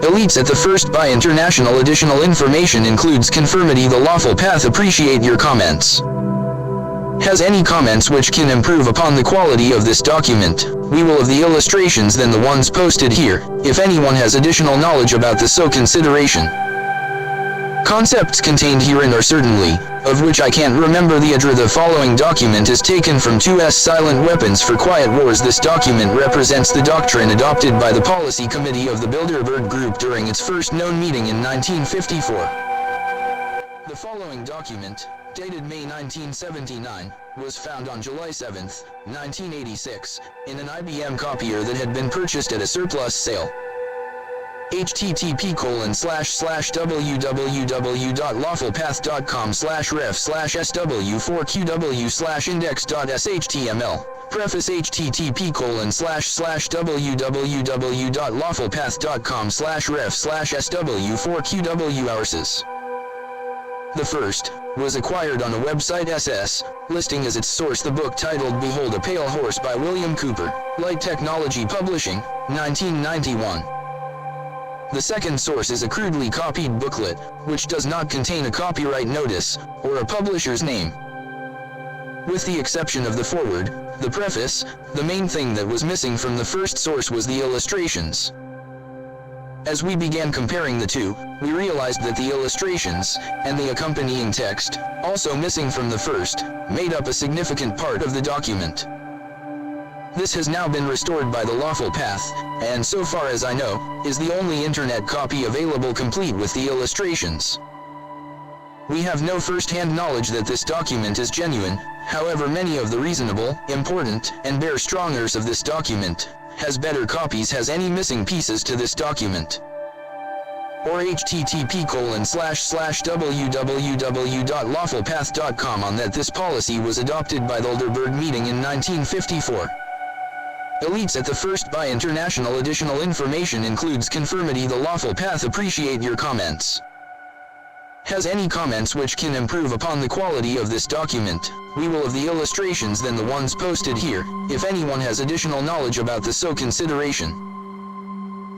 Elites at the first by international additional information includes conformity the lawful path appreciate your comments. Has any comments which can improve upon the quality of this document, we will of the illustrations than the ones posted here, if anyone has additional knowledge about the so consideration. Concepts contained herein are certainly, of which I can't remember the address. The following document is taken from 2S Silent Weapons for Quiet Wars. This document represents the doctrine adopted by the Policy Committee of the Bilderberg Group during its first known meeting in 1954. The following document, dated May 1979, was found on July 7, 1986, in an IBM copier that had been purchased at a surplus sale. http://www.lawfulpath.com/ref/sw4qw/index.html. Preface http://www.lawfulpath.com/ref/sw4qw. The first was acquired on a website SS, listing as its source the book titled Behold a Pale Horse by William Cooper, Light Technology Publishing, 1991. The second source is a crudely copied booklet, which does not contain a copyright notice, or a publisher's name. With the exception of the foreword, the preface, the main thing that was missing from the first source was the illustrations. As we began comparing the two, we realized that the illustrations, and the accompanying text, also missing from the first, made up a significant part of the document. This has now been restored by the lawful path, and so far as I know, is the only internet copy available complete with the illustrations. We have no first-hand knowledge that this document is genuine, however many of the reasonable, important, and bare strongers of this document has better copies has any missing pieces to this document. Or http://www.lawfulpath.com on that this policy was adopted by the Bilderberg meeting in 1954. Elites at the first by international additional information includes conformity the lawful path appreciate your comments. Has any comments which can improve upon the quality of this document, we will of the illustrations than the ones posted here, if anyone has additional knowledge about the so consideration.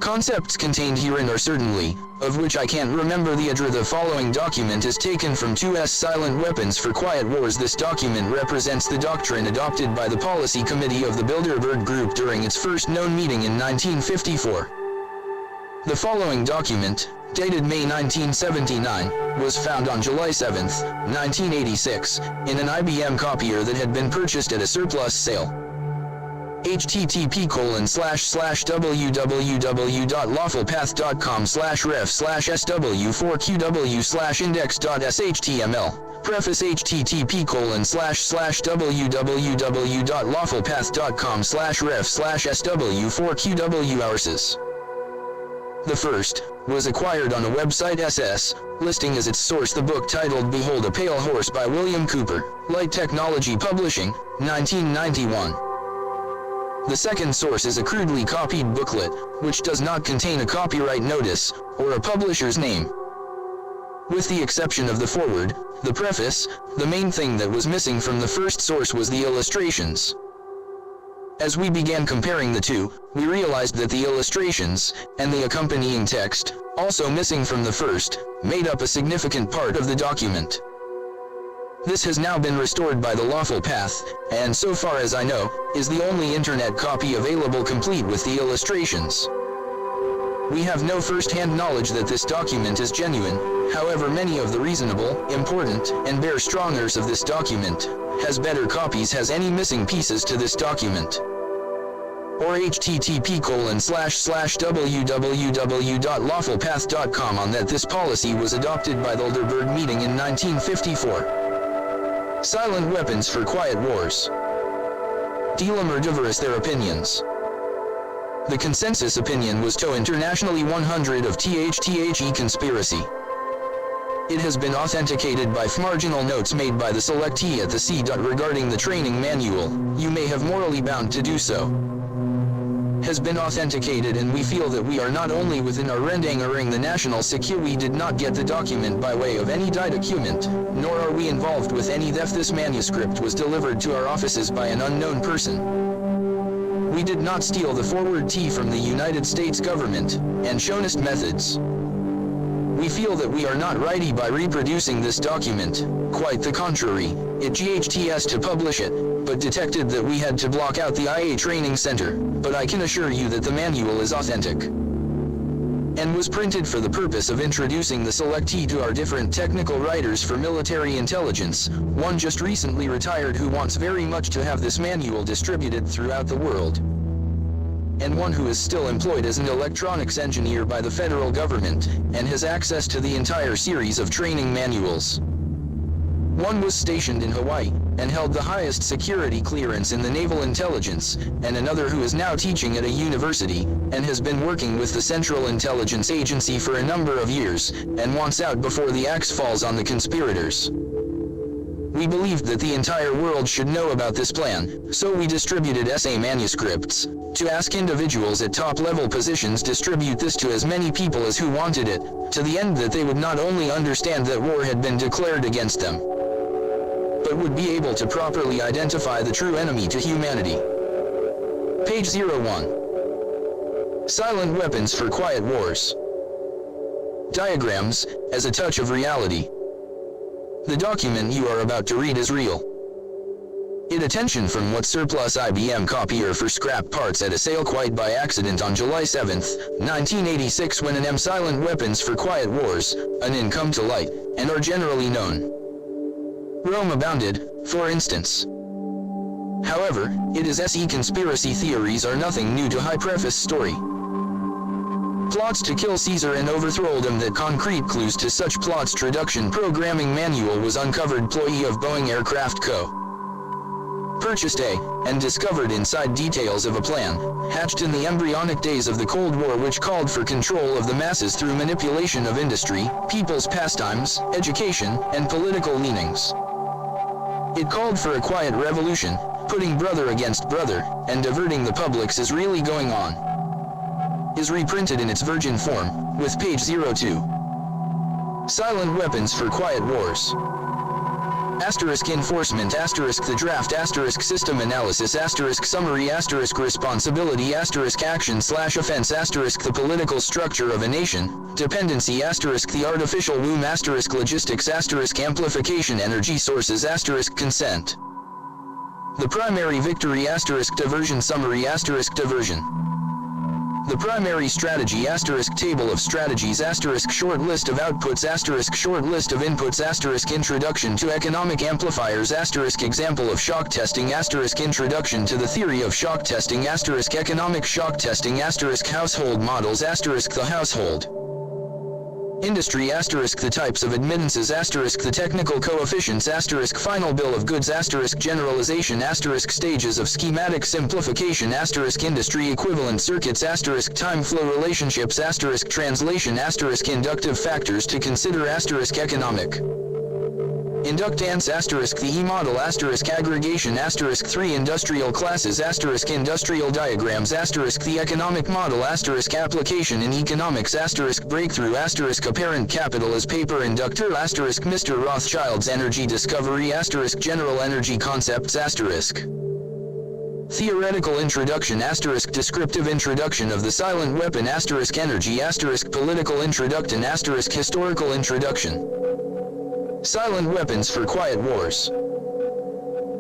Concepts contained herein are certainly, of which I can't remember the address. The following document is taken from 2S Silent Weapons for Quiet Wars. This document represents the doctrine adopted by the Policy Committee of the Bilderberg Group during its first known meeting in 1954. The following document, dated May 1979, was found on July 7, 1986, in an IBM copier that had been purchased at a surplus sale. http://www.lawfulpath.com/ref/sw4qw/index.html. Preface http://www.lawfulpath.com/ref/sw4qw. The first was acquired on a website SS, listing as its source the book titled Behold a Pale Horse by William Cooper, Light Technology Publishing, 1991. The second source is a crudely copied booklet, which does not contain a copyright notice, or a publisher's name. With the exception of the foreword, the preface, the main thing that was missing from the first source was the illustrations. As we began comparing the two, we realized that the illustrations, and the accompanying text, also missing from the first, made up a significant part of the document. This has now been restored by the lawful path, and so far as I know, is the only internet copy available complete with the illustrations. We have no first-hand knowledge that this document is genuine, however many of the reasonable, important, and bare strongers of this document has better copies has any missing pieces to this document. Or http://www.lawfulpath.com on that this policy was adopted by the Bilderberg meeting in 1954. Silent Weapons for Quiet Wars. Dealer diverse their opinions. The consensus opinion was to internationally 100 of THTHE conspiracy. It has been authenticated by marginal notes made by the selectee at the C. regarding the training manual, you may have morally bound to do so. Has been authenticated, and we feel that we are not only within our rendering the national secure. We did not get the document by way of any document, nor are we involved with any theft. This manuscript was delivered to our offices by an unknown person. We did not steal the forward T from the United States government and Chauvinist methods. We feel that we are not righty by reproducing this document. Quite the contrary, it GHTS to publish it, but detected that we had to block out the IA training center, but I can assure you that the manual is authentic and was printed for the purpose of introducing the selectee to our different technical writers for military intelligence, one just recently retired who wants very much to have this manual distributed throughout the world, and one who is still employed as an electronics engineer by the federal government, and has access to the entire series of training manuals. One was stationed in Hawaii, and held the highest security clearance in the naval intelligence, and another who is now teaching at a university, and has been working with the Central Intelligence Agency for a number of years, and wants out before the axe falls on the conspirators. We believed that the entire world should know about this plan, so we distributed essay manuscripts, to ask individuals at top-level positions distribute this to as many people as who wanted it, to the end that they would not only understand that war had been declared against them, but would be able to properly identify the true enemy to humanity. Page 01. Silent Weapons for Quiet Wars. Diagrams, as a touch of reality. The document you are about to read is real. It attention from what surplus IBM copier for scrap parts at a sale quite by accident on July 7, 1986 when an M silent weapons for quiet wars, an in come to light, and are generally known. Rome abounded, for instance. However, it is SE conspiracy theories are nothing new to high preface story. Plots to kill Caesar and overthrow them that concrete clues to such plots traduction programming manual was uncovered employee of Boeing Aircraft Co. Purchased and discovered inside details of a plan, hatched in the embryonic days of the Cold War which called for control of the masses through manipulation of industry, people's pastimes, education, and political leanings. It called for a quiet revolution, putting brother against brother, and diverting the publics is really going on. Is reprinted in its virgin form, with page 02. Silent Weapons for Quiet Wars. Asterisk enforcement, asterisk the draft, asterisk system analysis, asterisk summary, asterisk responsibility, asterisk action / offense, asterisk the political structure of a nation, dependency, asterisk the artificial womb, asterisk logistics, asterisk amplification, energy sources, asterisk consent. The primary victory, asterisk diversion, summary, asterisk diversion. The primary strategy, asterisk table of strategies, asterisk short list of outputs, asterisk short list of inputs, asterisk introduction to economic amplifiers, asterisk example of shock testing, asterisk introduction to the theory of shock testing, asterisk economic shock testing, asterisk household models, asterisk the household industry, asterisk the types of admittances, asterisk the technical coefficients, asterisk final bill of goods, asterisk generalization, asterisk stages of schematic simplification, asterisk industry equivalent circuits, asterisk time flow relationships, asterisk translation, asterisk inductive factors to consider, asterisk economic inductance, asterisk the E-model, asterisk aggregation, asterisk 3 industrial classes, asterisk industrial diagrams, asterisk the economic model, asterisk application in economics, asterisk breakthrough, asterisk apparent capital as paper inductor, asterisk Mr. Rothschild's energy discovery, asterisk general energy concepts, asterisk theoretical introduction, asterisk descriptive introduction of the silent weapon, asterisk energy, asterisk political introduction, asterisk historical introduction. Silent Weapons for Quiet Wars.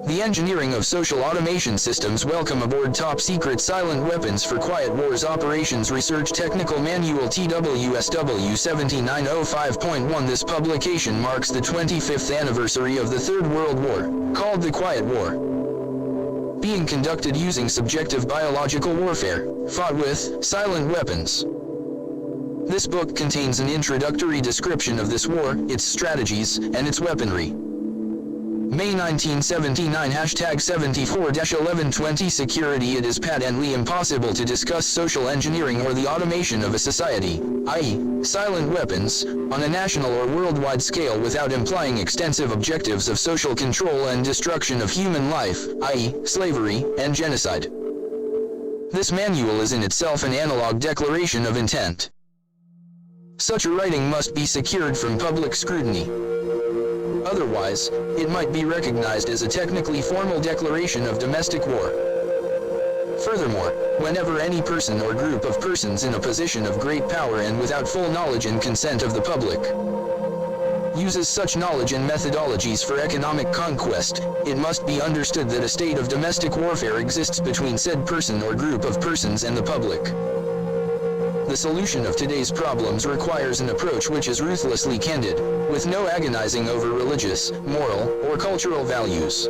The engineering of social automation systems. Welcome aboard Top Secret Silent Weapons for Quiet Wars Operations Research Technical Manual TWSW 7905.1. This publication marks the 25th anniversary of the Third World War, called the Quiet War, being conducted using subjective biological warfare, fought with silent weapons. This book contains an introductory description of this war, its strategies, and its weaponry. May 1979 #74-1120 Security. It is patently impossible to discuss social engineering or the automation of a society, i.e., silent weapons, on a national or worldwide scale without implying extensive objectives of social control and destruction of human life, i.e., slavery and genocide. This manual is in itself an analog declaration of intent. Such a writing must be secured from public scrutiny. Otherwise, it might be recognized as a technically formal declaration of domestic war. Furthermore, whenever any person or group of persons in a position of great power and without full knowledge and consent of the public uses such knowledge and methodologies for economic conquest, it must be understood that a state of domestic warfare exists between said person or group of persons and the public. The solution of today's problems requires an approach which is ruthlessly candid, with no agonizing over religious, moral, or cultural values.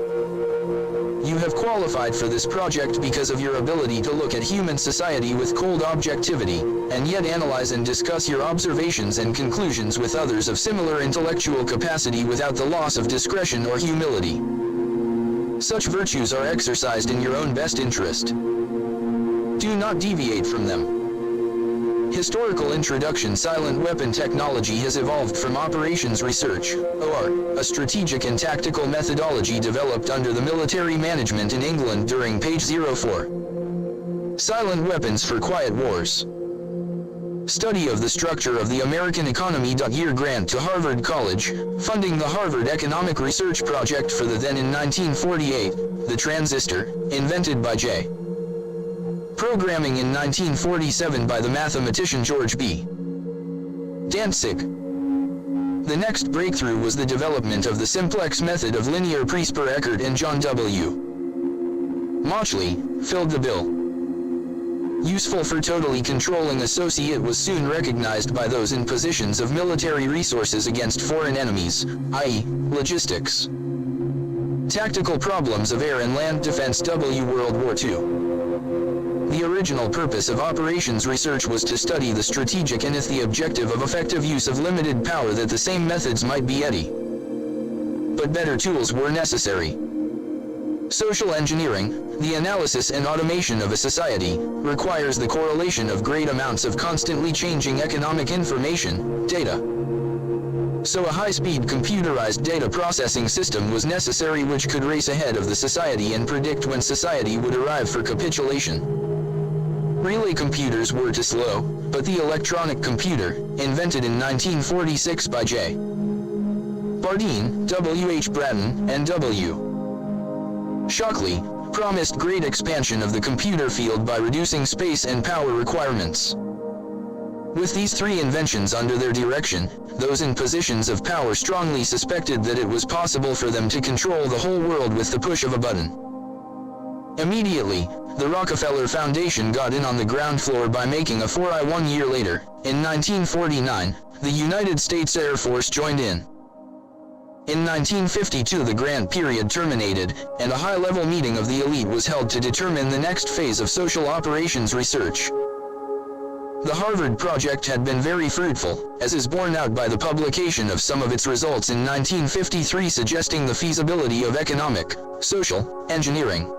You have qualified for this project because of your ability to look at human society with cold objectivity, and yet analyze and discuss your observations and conclusions with others of similar intellectual capacity without the loss of discretion or humility. Such virtues are exercised in your own best interest. Do not deviate from them. Historical introduction. Silent weapon technology has evolved from operations research, OR, a strategic and tactical methodology developed under the military management in England during page 04. Silent weapons for quiet wars. Study of the structure of the American economy. Year grant to Harvard College, funding the Harvard Economic Research Project for the then in 1948, the transistor, invented by J. Programming in 1947 by the mathematician George B. Dantzig. The next breakthrough was the development of the simplex method of linear Priesper Eckert and John W. Mauchly filled the bill. Useful for totally controlling associate was soon recognized by those in positions of military resources against foreign enemies, i.e., logistics. Tactical problems of air and land defense. World War II. The original purpose of operations research was to study the strategic and the objective of effective use of limited power, that the same methods might be eddy, but better tools were necessary. Social engineering, the analysis and automation of a society, requires the correlation of great amounts of constantly changing economic information, data. So a high-speed computerized data processing system was necessary which could race ahead of the society and predict when society would arrive for capitulation. Relay computers were too slow, but the electronic computer, invented in 1946 by J. Bardeen, W. H. Bratton, and W. Shockley, promised great expansion of the computer field by reducing space and power requirements. With these three inventions under their direction, those in positions of power strongly suspected that it was possible for them to control the whole world with the push of a button. Immediately, the Rockefeller Foundation got in on the ground floor by making a 4i. 1 year later, in 1949, the United States Air Force joined in. In 1952 the grant period terminated, and a high-level meeting of the elite was held to determine the next phase of social operations research. The Harvard project had been very fruitful, as is borne out by the publication of some of its results in 1953 suggesting the feasibility of economic, social, engineering.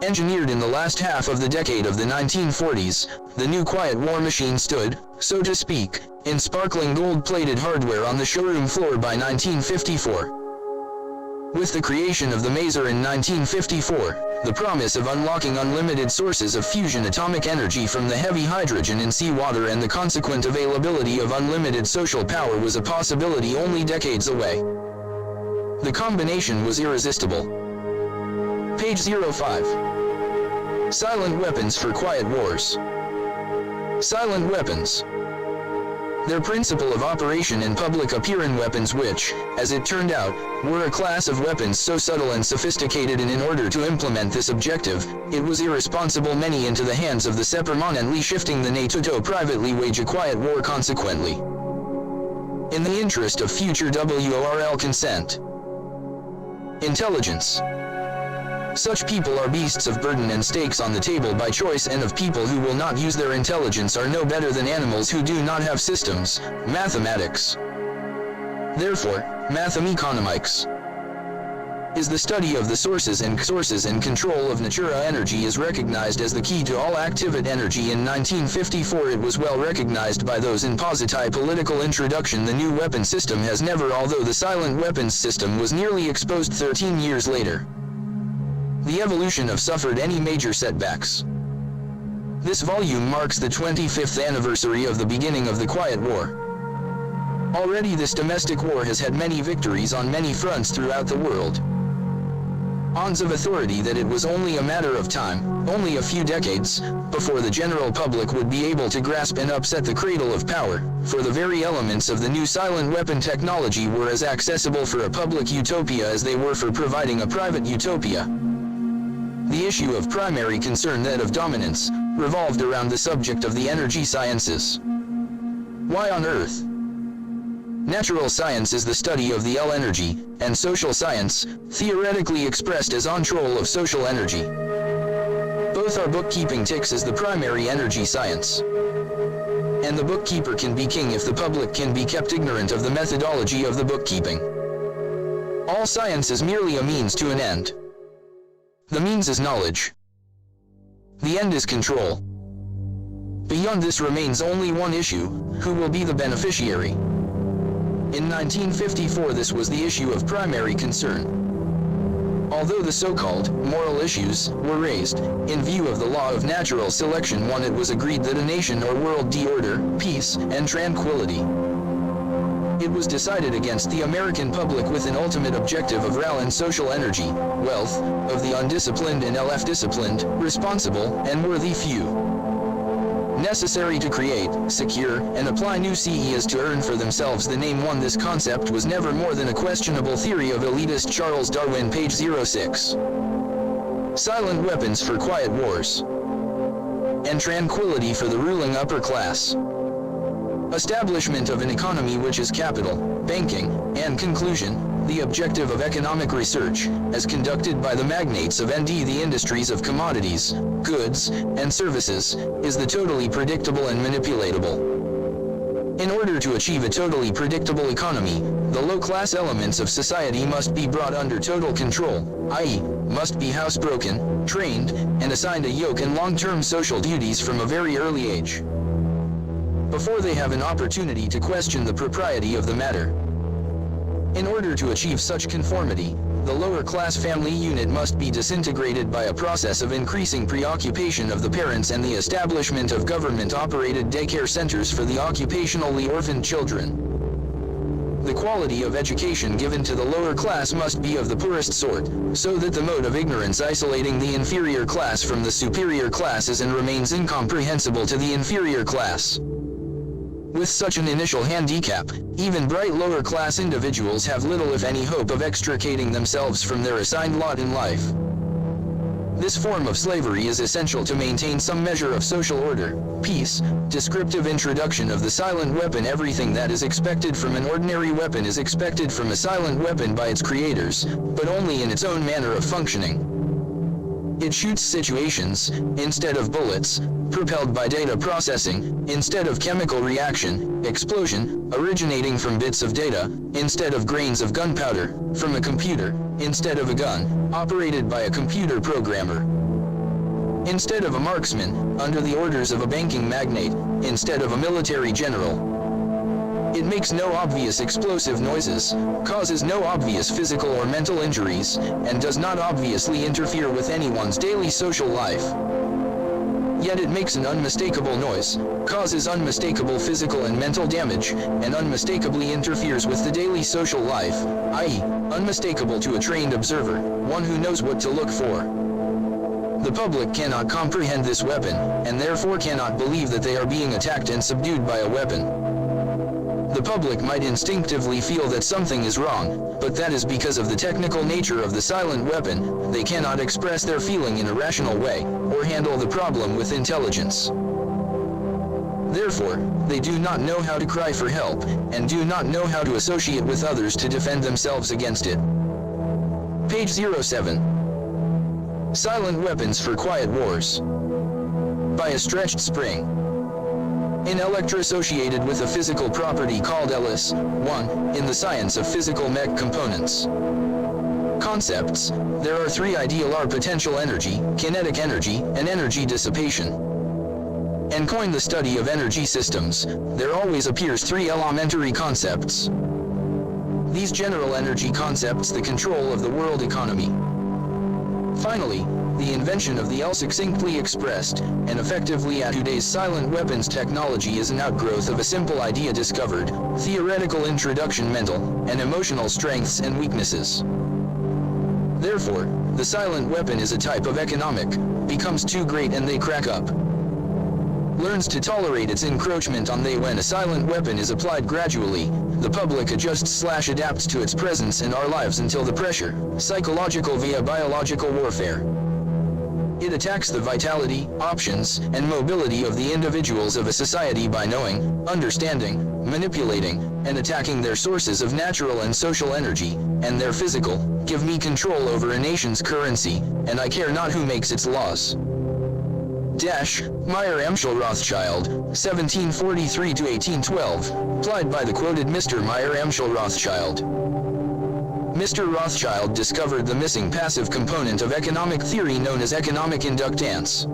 Engineered in the last half of the decade of the 1940s, the new quiet war machine stood, so to speak, in sparkling gold-plated hardware on the showroom floor by 1954. With the creation of the maser in 1954, the promise of unlocking unlimited sources of fusion atomic energy from the heavy hydrogen in seawater and the consequent availability of unlimited social power was a possibility only decades away. The combination was irresistible. Page 05. Silent weapons for quiet wars. Silent weapons. Their principle of operation in public appearing weapons which, as it turned out, were a class of weapons so subtle and sophisticated and in order to implement this objective, it was irresponsible many into the hands of the permanently shifting the NATO to privately wage a quiet war consequently. In the interest of future WORL consent. Intelligence. Such people are beasts of burden and stakes on the table by choice, and of people who will not use their intelligence are no better than animals who do not have systems, mathematics. Therefore, mathemeconomics is the study of the sources and control of natura energy is recognized as the key to all activate energy. In 1954 it was well recognized by those in Positi political introduction the new weapon system has never, although the silent weapons system was nearly exposed 13 years later. The evolution of suffered any major setbacks. This volume marks the 25th anniversary of the beginning of the Quiet War. Already this domestic war has had many victories on many fronts throughout the world. ons of authority that it was only a matter of time, only a few decades, before the general public would be able to grasp and upset the cradle of power, for the very elements of the new silent weapon technology were as accessible for a public utopia as they were for providing a private utopia. The issue of primary concern, that of dominance, revolved around the subject of the energy sciences. Why on earth? Natural science is the study of the energy, and social science, theoretically expressed as control of social energy. Both are bookkeeping ticks as the primary energy science. And the bookkeeper can be king if the public can be kept ignorant of the methodology of the bookkeeping. All science is merely a means to an end. The means is knowledge. The end is control. Beyond this remains only one issue: who will be the beneficiary? In 1954 this was the issue of primary concern. Although the so-called moral issues were raised, in view of the law of natural selection, it was agreed that a nation or world de order, peace, and tranquility. It was decided against the American public with an ultimate objective of RAL and social energy, wealth, of the undisciplined and LF-disciplined, responsible, and worthy few. Necessary to create, secure, and apply new CEs to earn for themselves the name one. This concept was never more than a questionable theory of elitist Charles Darwin, page 06. Silent weapons for quiet wars. And tranquility for the ruling upper class. Establishment of an economy which is capital, banking, and conclusion, the objective of economic research, as conducted by the magnates of the industries of commodities, goods, and services, is the totally predictable and manipulatable. In order to achieve a totally predictable economy, the low-class elements of society must be brought under total control, i.e., must be housebroken, trained, and assigned a yoke and long-term social duties from a very early age, before they have an opportunity to question the propriety of the matter. In order to achieve such conformity, the lower class family unit must be disintegrated by a process of increasing preoccupation of the parents and the establishment of government-operated daycare centers for the occupationally orphaned children. The quality of education given to the lower class must be of the poorest sort, so that the mode of ignorance isolating the inferior class from the superior class is and remains incomprehensible to the inferior class. With such an initial handicap, even bright lower-class individuals have little if any hope of extricating themselves from their assigned lot in life. This form of slavery is essential to maintain some measure of social order, peace. Descriptive introduction of the silent weapon. Everything that is expected from an ordinary weapon is expected from a silent weapon by its creators, but only in its own manner of functioning. It shoots situations, instead of bullets, propelled by data processing, instead of chemical reaction, explosion, originating from bits of data, instead of grains of gunpowder, from a computer, instead of a gun, operated by a computer programmer. Instead of a marksman, under the orders of a banking magnate, instead of a military general. It makes no obvious explosive noises, causes no obvious physical or mental injuries, and does not obviously interfere with anyone's daily social life. Yet it makes an unmistakable noise, causes unmistakable physical and mental damage, and unmistakably interferes with the daily social life, i.e., unmistakable to a trained observer, one who knows what to look for. The public cannot comprehend this weapon, and therefore cannot believe that they are being attacked and subdued by a weapon. The public might instinctively feel that something is wrong, but that is because of the technical nature of the silent weapon. They cannot express their feeling in a rational way, or handle the problem with intelligence. Therefore, they do not know how to cry for help, and do not know how to associate with others to defend themselves against it. Page 07. Silent weapons for quiet wars. By a stretched spring. In electro-associated with a physical property called Ellis, 1, in the science of physical mech components. Concepts, there are three ideal are potential energy, kinetic energy, and energy dissipation. And coin the study of energy systems, there always appears three elementary concepts. These general energy concepts the control of the world economy. Finally, the invention of the L succinctly expressed, and effectively at today's silent weapons technology is an outgrowth of a simple idea discovered, theoretical introduction mental, and emotional strengths and weaknesses. Therefore, the silent weapon is a type of economic, becomes too great and they crack up. Learns to tolerate its encroachment on they. When a silent weapon is applied gradually, the public adjusts/adapts to its presence in our lives until the pressure, psychological via biological warfare. It attacks the vitality, options, and mobility of the individuals of a society by knowing, understanding, manipulating, and attacking their sources of natural and social energy, and their physical. Give me control over a nation's currency, and I care not who makes its laws. Meyer Amschel Rothschild, 1743 to 1812, applied by the quoted Mr. Meyer Amschel Rothschild. Mr. Rothschild discovered the missing passive component of economic theory known as economic inductance.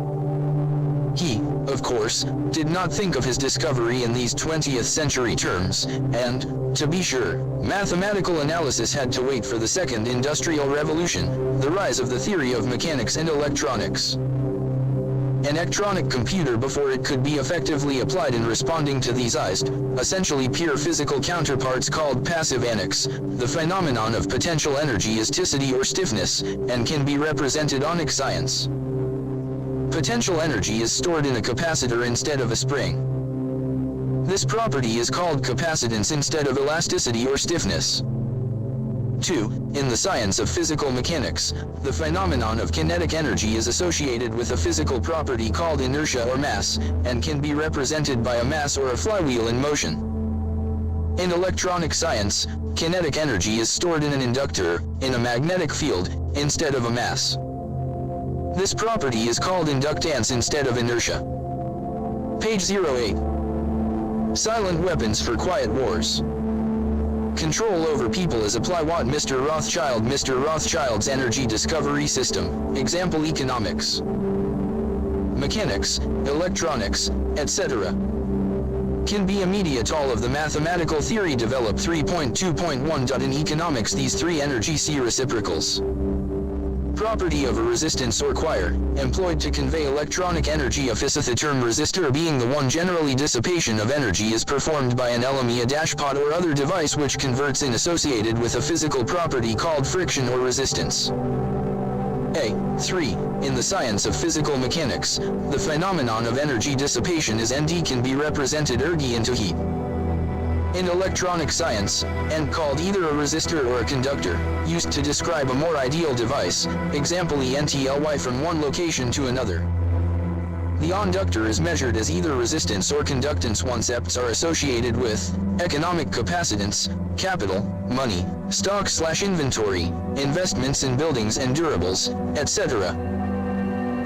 He, of course, did not think of his discovery in these 20th century terms, and, to be sure, mathematical analysis had to wait for the Second Industrial Revolution, the rise of the theory of mechanics and electronics. An electronic computer before it could be effectively applied in responding to these essentially pure physical counterparts called passive onyx. The phenomenon of potential energy is tisity or stiffness, and can be represented onyx science. Potential energy is stored in a capacitor instead of a spring. This property is called capacitance instead of elasticity or stiffness. 2. In the science of physical mechanics, the phenomenon of kinetic energy is associated with a physical property called inertia or mass, and can be represented by a mass or a flywheel in motion. In electronic science, kinetic energy is stored in an inductor, in a magnetic field, instead of a mass. This property is called inductance instead of inertia. Page 08. Silent weapons for quiet wars. Control over people is apply what Mr. Rothschild's energy discovery system, example economics, mechanics, electronics, etc. Can be immediate. All of the mathematical theory developed 3.2.1. In economics these three energy C reciprocals. Property of a resistance or wire, employed to convey electronic energy. The term resistor being the one generally dissipation of energy is performed by an LME or other device which converts in associated with a physical property called friction or resistance. 3. In the science of physical mechanics, the phenomenon of energy dissipation is ND can be represented ergi into heat. In electronic science, and called either a resistor or a conductor, used to describe a more ideal device, example ENTLY from one location to another. The conductor is measured as either resistance or conductance. Concepts are associated with economic capacitance, capital, money, stock/inventory, investments in buildings and durables, etc.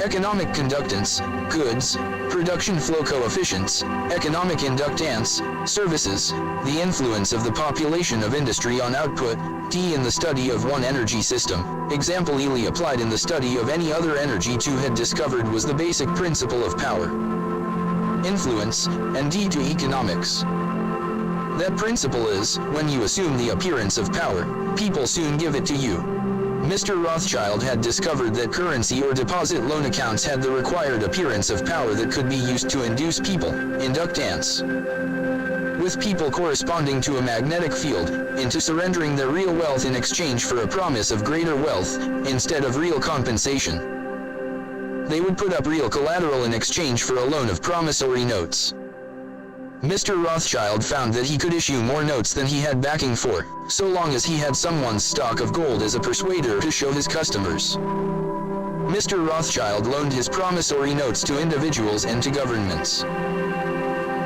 Economic conductance, goods, production flow coefficients, economic inductance, services, the influence of the population of industry on output, D in the study of one energy system, example Ely applied in the study of any other energy to had discovered was the basic principle of power. Influence, and D to economics. That principle is, when you assume the appearance of power, people soon give it to you. Mr. Rothschild had discovered that currency or deposit loan accounts had the required appearance of power that could be used to induce people, inductance, with people corresponding to a magnetic field, into surrendering their real wealth in exchange for a promise of greater wealth, instead of real compensation. They would put up real collateral in exchange for a loan of promissory notes. Mr. Rothschild found that he could issue more notes than he had backing for, so long as he had someone's stock of gold as a persuader to show his customers. Mr. Rothschild loaned his promissory notes to individuals and to governments.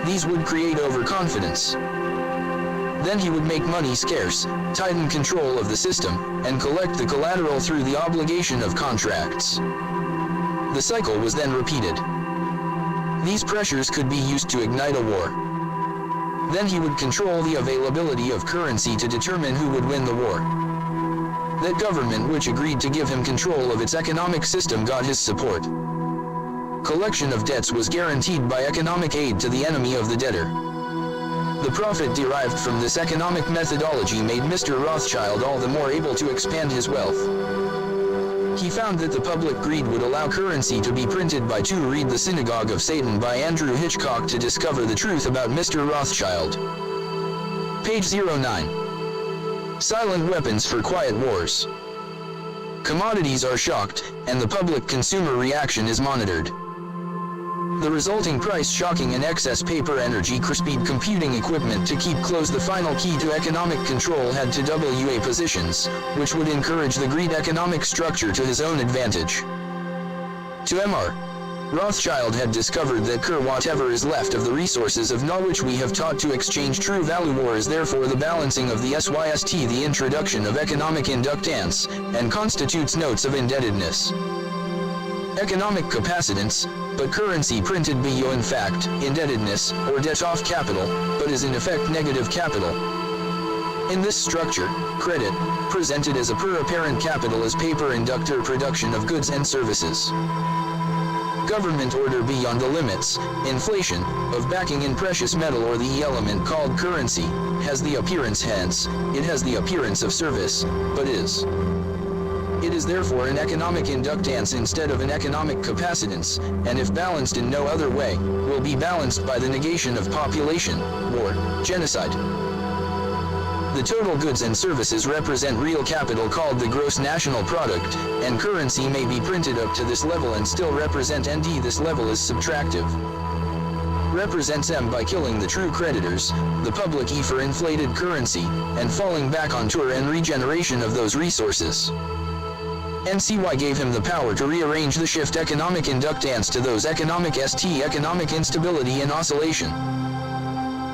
These would create overconfidence. Then he would make money scarce, tighten control of the system, and collect the collateral through the obligation of contracts. The cycle was then repeated. These pressures could be used to ignite a war. Then he would control the availability of currency to determine who would win the war. That government which agreed to give him control of its economic system got his support. Collection of debts was guaranteed by economic aid to the enemy of the debtor. The profit derived from this economic methodology made Mr. Rothschild all the more able to expand his wealth. He found that the public greed would allow currency to be printed by Read the Synagogue of Satan by Andrew Hitchcock to discover the truth about Mr. Rothschild. Page 09. Silent weapons for quiet wars. Commodities are shocked, and the public consumer reaction is monitored. The resulting price shocking and excess paper energy speed computing equipment to keep close the final key to economic control had to WA positions, which would encourage the greed economic structure to his own advantage. To Mr. Rothschild had discovered that whatever is left of the resources of which we have taught to exchange true value war is therefore the balancing of the SYST, the introduction of economic inductance, and constitutes notes of indebtedness. Economic capacitance, but currency printed BO in fact, indebtedness, or debt off capital, but is in effect negative capital. In this structure, credit, presented as a per apparent capital is paper inductor production of goods and services. Government order beyond the limits, inflation, of backing in precious metal or the element called currency, has the appearance hence, it has the appearance of service, but is. It is therefore an economic inductance instead of an economic capacitance, and if balanced in no other way, will be balanced by the negation of population, war, genocide. The total goods and services represent real capital called the gross national product, and currency may be printed up to this level and still represent ND. This level is subtractive. Represents M by killing the true creditors, the public E for inflated currency, and falling back on tour and regeneration of those resources. NCY gave him the power to rearrange the shift economic inductance to those economic ST economic instability and oscillation.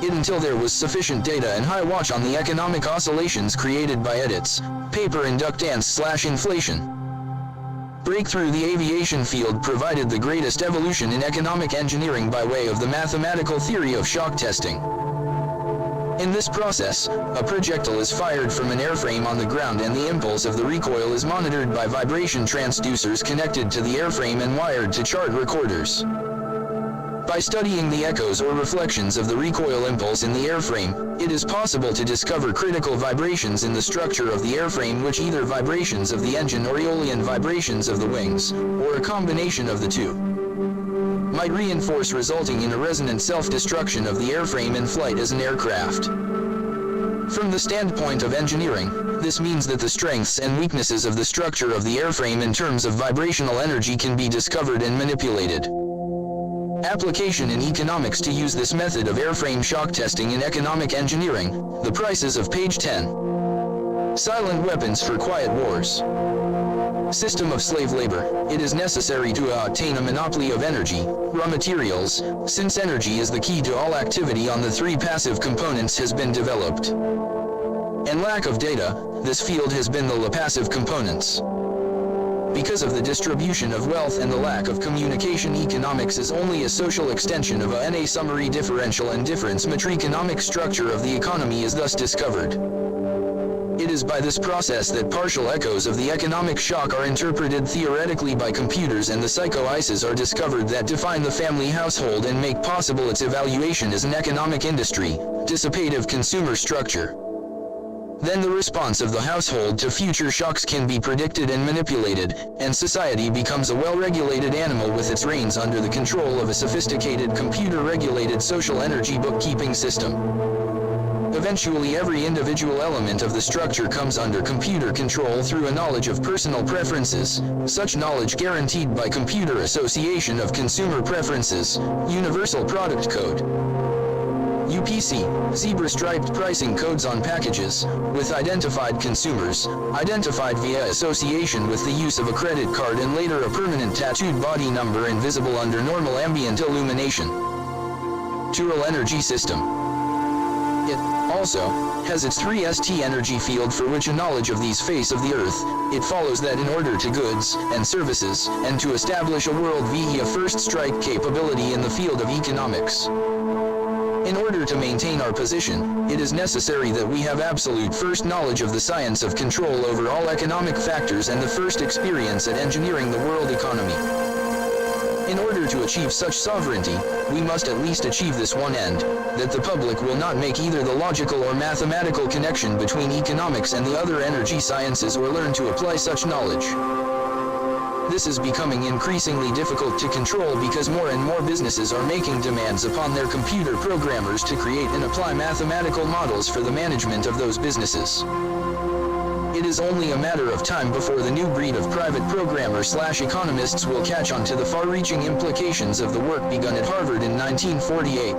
It until there was sufficient data and high watch on the economic oscillations created by edits, paper inductance / inflation. Breakthrough the aviation field provided the greatest evolution in economic engineering by way of the mathematical theory of shock testing. In this process, a projectile is fired from an airframe on the ground and the impulse of the recoil is monitored by vibration transducers connected to the airframe and wired to chart recorders. By studying the echoes or reflections of the recoil impulse in the airframe, it is possible to discover critical vibrations in the structure of the airframe, which either vibrations of the engine or aeolian vibrations of the wings, or a combination of the two, might reinforce, resulting in a resonant self-destruction of the airframe in flight as an aircraft. From the standpoint of engineering, this means that the strengths and weaknesses of the structure of the airframe in terms of vibrational energy can be discovered and manipulated. Application in economics to use this method of airframe shock testing in economic engineering, the prices of page 10. Silent weapons for quiet wars. System of slave labor. It is necessary to attain a monopoly of energy, raw materials, since energy is the key to all activity on the three passive components has been developed. And lack of data, this field has been the passive components. Because of the distribution of wealth and the lack of communication, economics is only a social extension of a summary differential and difference macroeconomic structure of the economy is thus discovered. It is by this process that partial echoes of the economic shock are interpreted theoretically by computers and the psychoices are discovered that define the family household and make possible its evaluation as an economic industry, dissipative consumer structure. Then the response of the household to future shocks can be predicted and manipulated, and society becomes a well-regulated animal with its reins under the control of a sophisticated computer-regulated social energy bookkeeping system. Eventually every individual element of the structure comes under computer control through a knowledge of personal preferences, such knowledge guaranteed by Computer Association of Consumer Preferences, Universal Product Code. UPC, zebra-striped pricing codes on packages, with identified consumers, identified via association with the use of a credit card and later a permanent tattooed body number invisible under normal ambient illumination. Tural energy system. It, also, has its 3ST energy field for which a knowledge of these face of the earth, it follows that in order to goods and services, and to establish a world via first strike capability in the field of economics. In order to maintain our position, it is necessary that we have absolute first knowledge of the science of control over all economic factors and the first experience at engineering the world economy. In order to achieve such sovereignty, we must at least achieve this one end, that the public will not make either the logical or mathematical connection between economics and the other energy sciences or learn to apply such knowledge. This is becoming increasingly difficult to control because more and more businesses are making demands upon their computer programmers to create and apply mathematical models for the management of those businesses. It it is only a matter of time before the new breed of private programmers/economists will catch on to the far-reaching implications of the work begun at Harvard in 1948.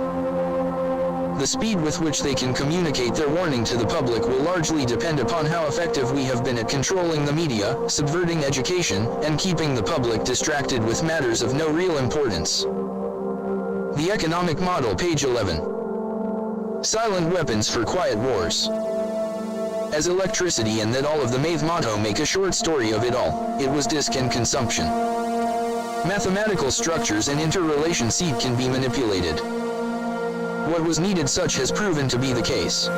The speed with which they can communicate their warning to the public will largely depend upon how effective we have been at controlling the media, subverting education, and keeping the public distracted with matters of no real importance. The economic model, page 11. Silent weapons for quiet wars. As electricity and that all of the Math motto make a short story of it all, it was disk and consumption. Mathematical structures and interrelation seed can be manipulated. What was needed such has proven to be the case.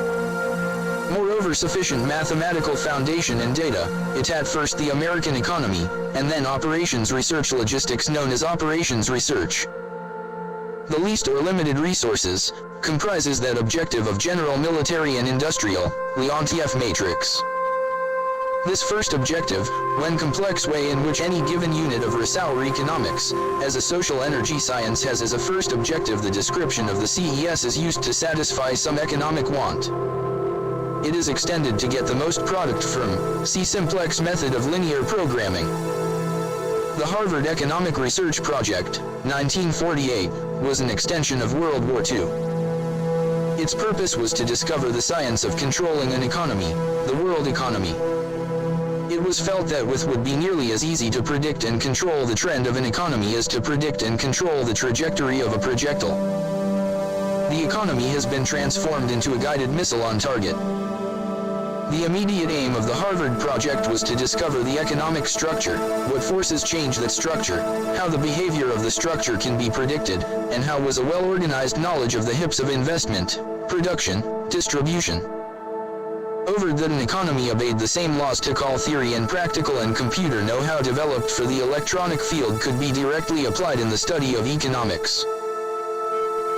Moreover, sufficient mathematical foundation and data, it at first the American economy, and then operations research logistics known as operations research. The least or limited resources, comprises that objective of general military and industrial, Leontief matrix. This first objective, when complex way in which any given unit of resource economics, as a social energy science has as a first objective the description of the CES is used to satisfy some economic want. It is extended to get the most product from, see simplex method of linear programming. The Harvard Economic Research Project, 1948, was an extension of World War II. Its purpose was to discover the science of controlling an economy, the world economy. It was felt that would be nearly as easy to predict and control the trend of an economy as to predict and control the trajectory of a projectile. The economy has been transformed into a guided missile on target. The immediate aim of the Harvard project was to discover the economic structure, what forces change that structure, how the behavior of the structure can be predicted, and how was a well-organized knowledge of the hips of investment, production, distribution. Over that an economy obeyed the same laws to call theory and practical and computer know-how developed for the electronic field could be directly applied in the study of economics.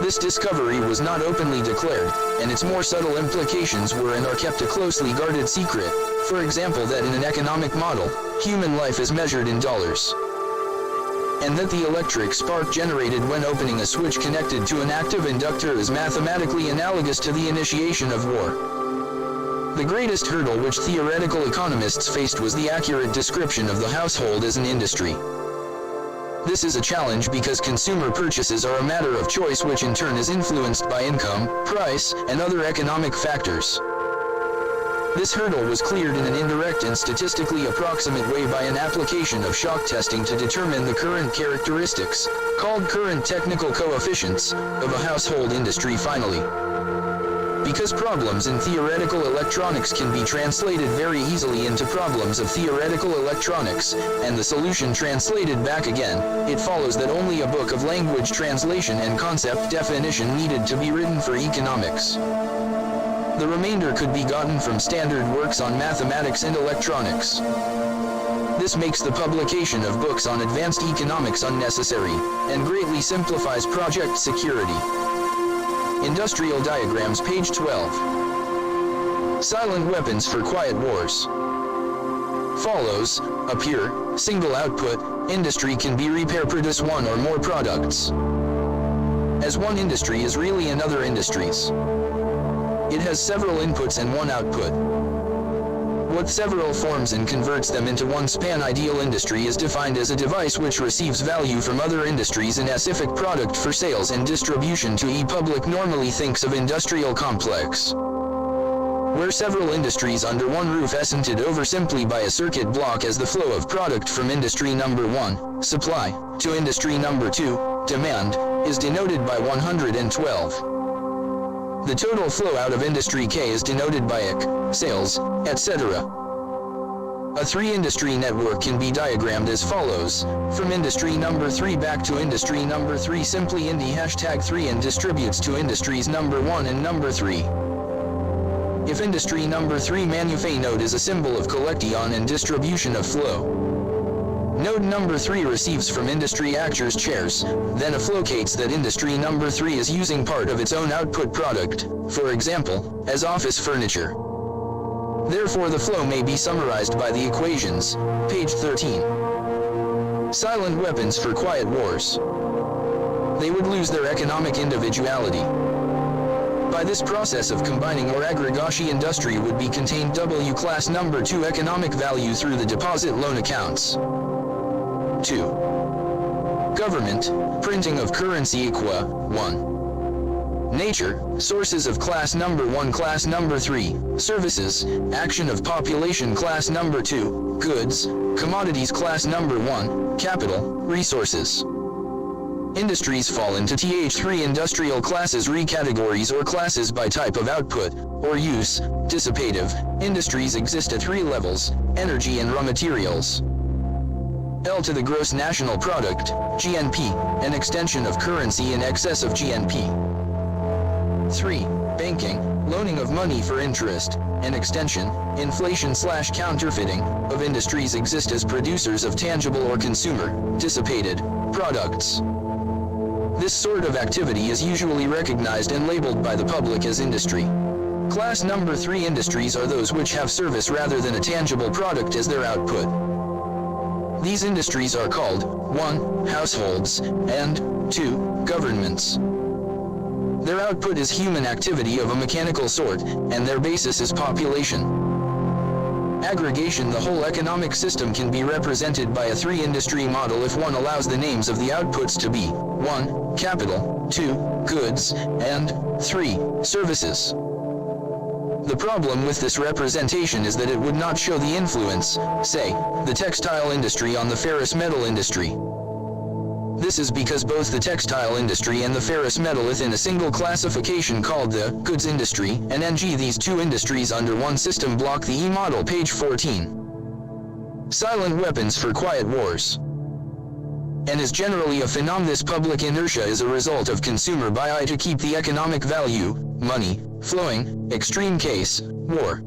This discovery was not openly declared, and its more subtle implications were and are kept a closely guarded secret, for example that in an economic model, human life is measured in dollars. And that the electric spark generated when opening a switch connected to an active inductor is mathematically analogous to the initiation of war. The greatest hurdle which theoretical economists faced was the accurate description of the household as an industry. This is a challenge because consumer purchases are a matter of choice which in turn is influenced by income, price, and other economic factors. This hurdle was cleared in an indirect and statistically approximate way by an application of shock testing to determine the current characteristics, called current technical coefficients, of a household industry finally. Because problems in theoretical electronics can be translated very easily into problems of theoretical electronics, and the solution translated back again, it follows that only a book of language translation and concept definition needed to be written for economics. The remainder could be gotten from standard works on mathematics and electronics. This makes the publication of books on advanced economics unnecessary, and greatly simplifies project security. Industrial diagrams, page 12. Silent weapons for quiet wars. Follows, a pure, single output, industry can be produce one or more products. As one industry is really another industries. It has several inputs and one output. What several forms and converts them into one span ideal industry is defined as a device which receives value from other industries and a specific product for sales and distribution to public normally thinks of industrial complex. Where several industries under one roof essented over simply by a circuit block as the flow of product from industry number 1, supply, to industry number 2, demand, is denoted by 112. The total flow out of industry K is denoted by IC, sales, etc. A three-industry network can be diagrammed as follows: from industry number 3 back to industry number 3 simply indi #3 and distributes to industries number 1 and number 3. If industry number 3 manufacturing node is a symbol of collection and distribution of flow. Node number 3 receives from industry actors chairs, then allocates that industry number 3 is using part of its own output product, for example, as office furniture. Therefore the flow may be summarized by the equations, page 13. Silent weapons for quiet wars. They would lose their economic individuality. By this process of combining or aggregation, industry would be contained W class number 2 economic value through the deposit loan accounts. 2. Government, printing of currency equa, 1. Nature, sources of class number 1 class number 3, services, action of population class number 2, goods, commodities class number 1, capital, resources. Industries fall into Th3 industrial classes, categories or classes by type of output or use. Dissipative industries exist at 3 levels: energy and raw materials. L to the gross national product, GNP, an extension of currency in excess of GNP. 3. Banking, loaning of money for interest, an extension, inflation/counterfeiting, of industries exist as producers of tangible or consumer, dissipated, products. This sort of activity is usually recognized and labeled by the public as industry. Class number 3 industries are those which have service rather than a tangible product as their output. These industries are called 1. Households, and 2. Governments. Their output is human activity of a mechanical sort, and their basis is population. Aggregation. The whole economic system can be represented by a 3-industry model if one allows the names of the outputs to be 1. Capital, 2. Goods, and 3. Services. The problem with this representation is that it would not show the influence, say, the textile industry on the ferrous metal industry. This is because both the textile industry and the ferrous metal within a single classification called the goods industry and NG. These two industries under one system block the E-model, page 14. Silent weapons for quiet wars. And is generally a phenomenon. This public inertia is a result of consumer buy to keep the economic value, money, flowing, extreme case, war.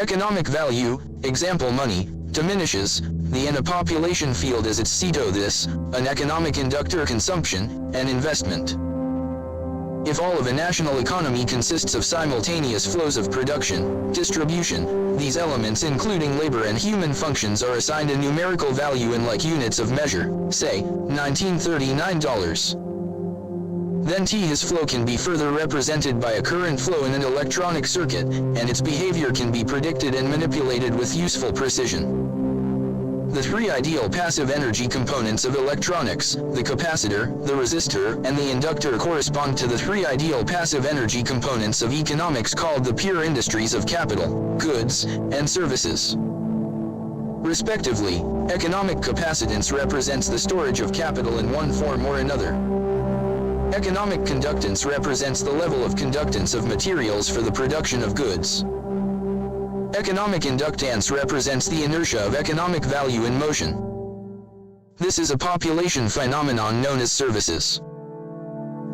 Economic value, example money, diminishes, the in a population field as its CETO. This, an economic inductor, consumption, and investment. If all of a national economy consists of simultaneous flows of production, distribution, these elements including labor and human functions are assigned a numerical value in like units of measure, say, $1939. Then his flow can be further represented by a current flow in an electronic circuit, and its behavior can be predicted and manipulated with useful precision. The 3 ideal passive energy components of electronics, the capacitor, the resistor, and the inductor, correspond to the 3 ideal passive energy components of economics called the pure industries of capital, goods, and services. Respectively, economic capacitance represents the storage of capital in one form or another. Economic conductance represents the level of conductance of materials for the production of goods. Economic inductance represents the inertia of economic value in motion. This is a population phenomenon known as services.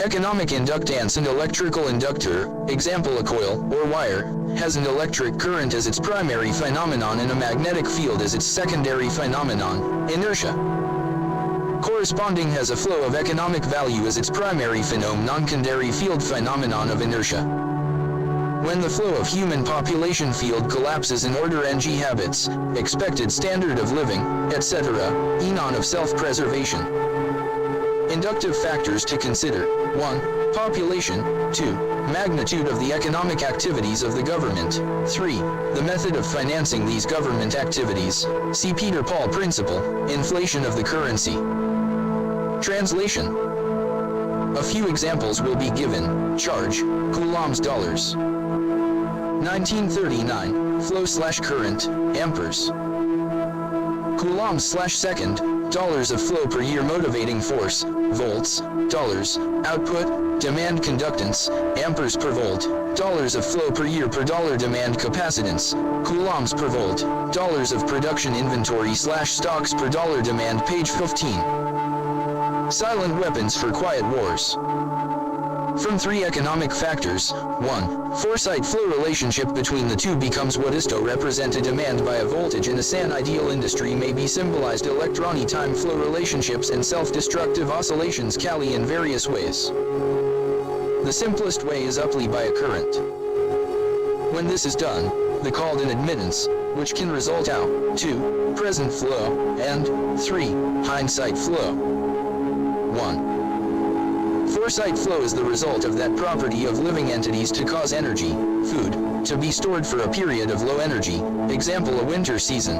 Economic inductance. An electrical inductor, example a coil or wire, has an electric current as its primary phenomenon and a magnetic field as its secondary phenomenon, inertia. Corresponding has a flow of economic value as its primary phenomenon, secondary field phenomenon of inertia. When the flow of human population field collapses in order ng habits, expected standard of living, etc., enon of self-preservation. Inductive factors to consider: 1. Population, 2. Magnitude of the economic activities of the government, 3. The method of financing these government activities, see Peter Paul principle, inflation of the currency. Translation. A few examples will be given. Charge, coulombs, dollars. 1939, flow/current, amperes. Coulombs/second, dollars of flow per year. Motivating force, volts, dollars. Output, demand. Conductance, amperes per volt, dollars of flow per year per dollar. Demand. Capacitance, coulombs per volt, dollars of production. Inventory/stocks per dollar. Demand, page 15. Silent weapons for quiet wars. From 3 economic factors: 1. Foresight-flow relationship between the two becomes what is to represent a demand by a voltage in a SAN ideal industry may be symbolized electroni time flow relationships and self-destructive oscillations Cali in various ways. The simplest way is uply by a current. When this is done, the called in admittance, which can result out, 2. Present flow, and 3. Hindsight flow. 1. Foresight flow is the result of that property of living entities to cause energy, food, to be stored for a period of low energy, example a winter season.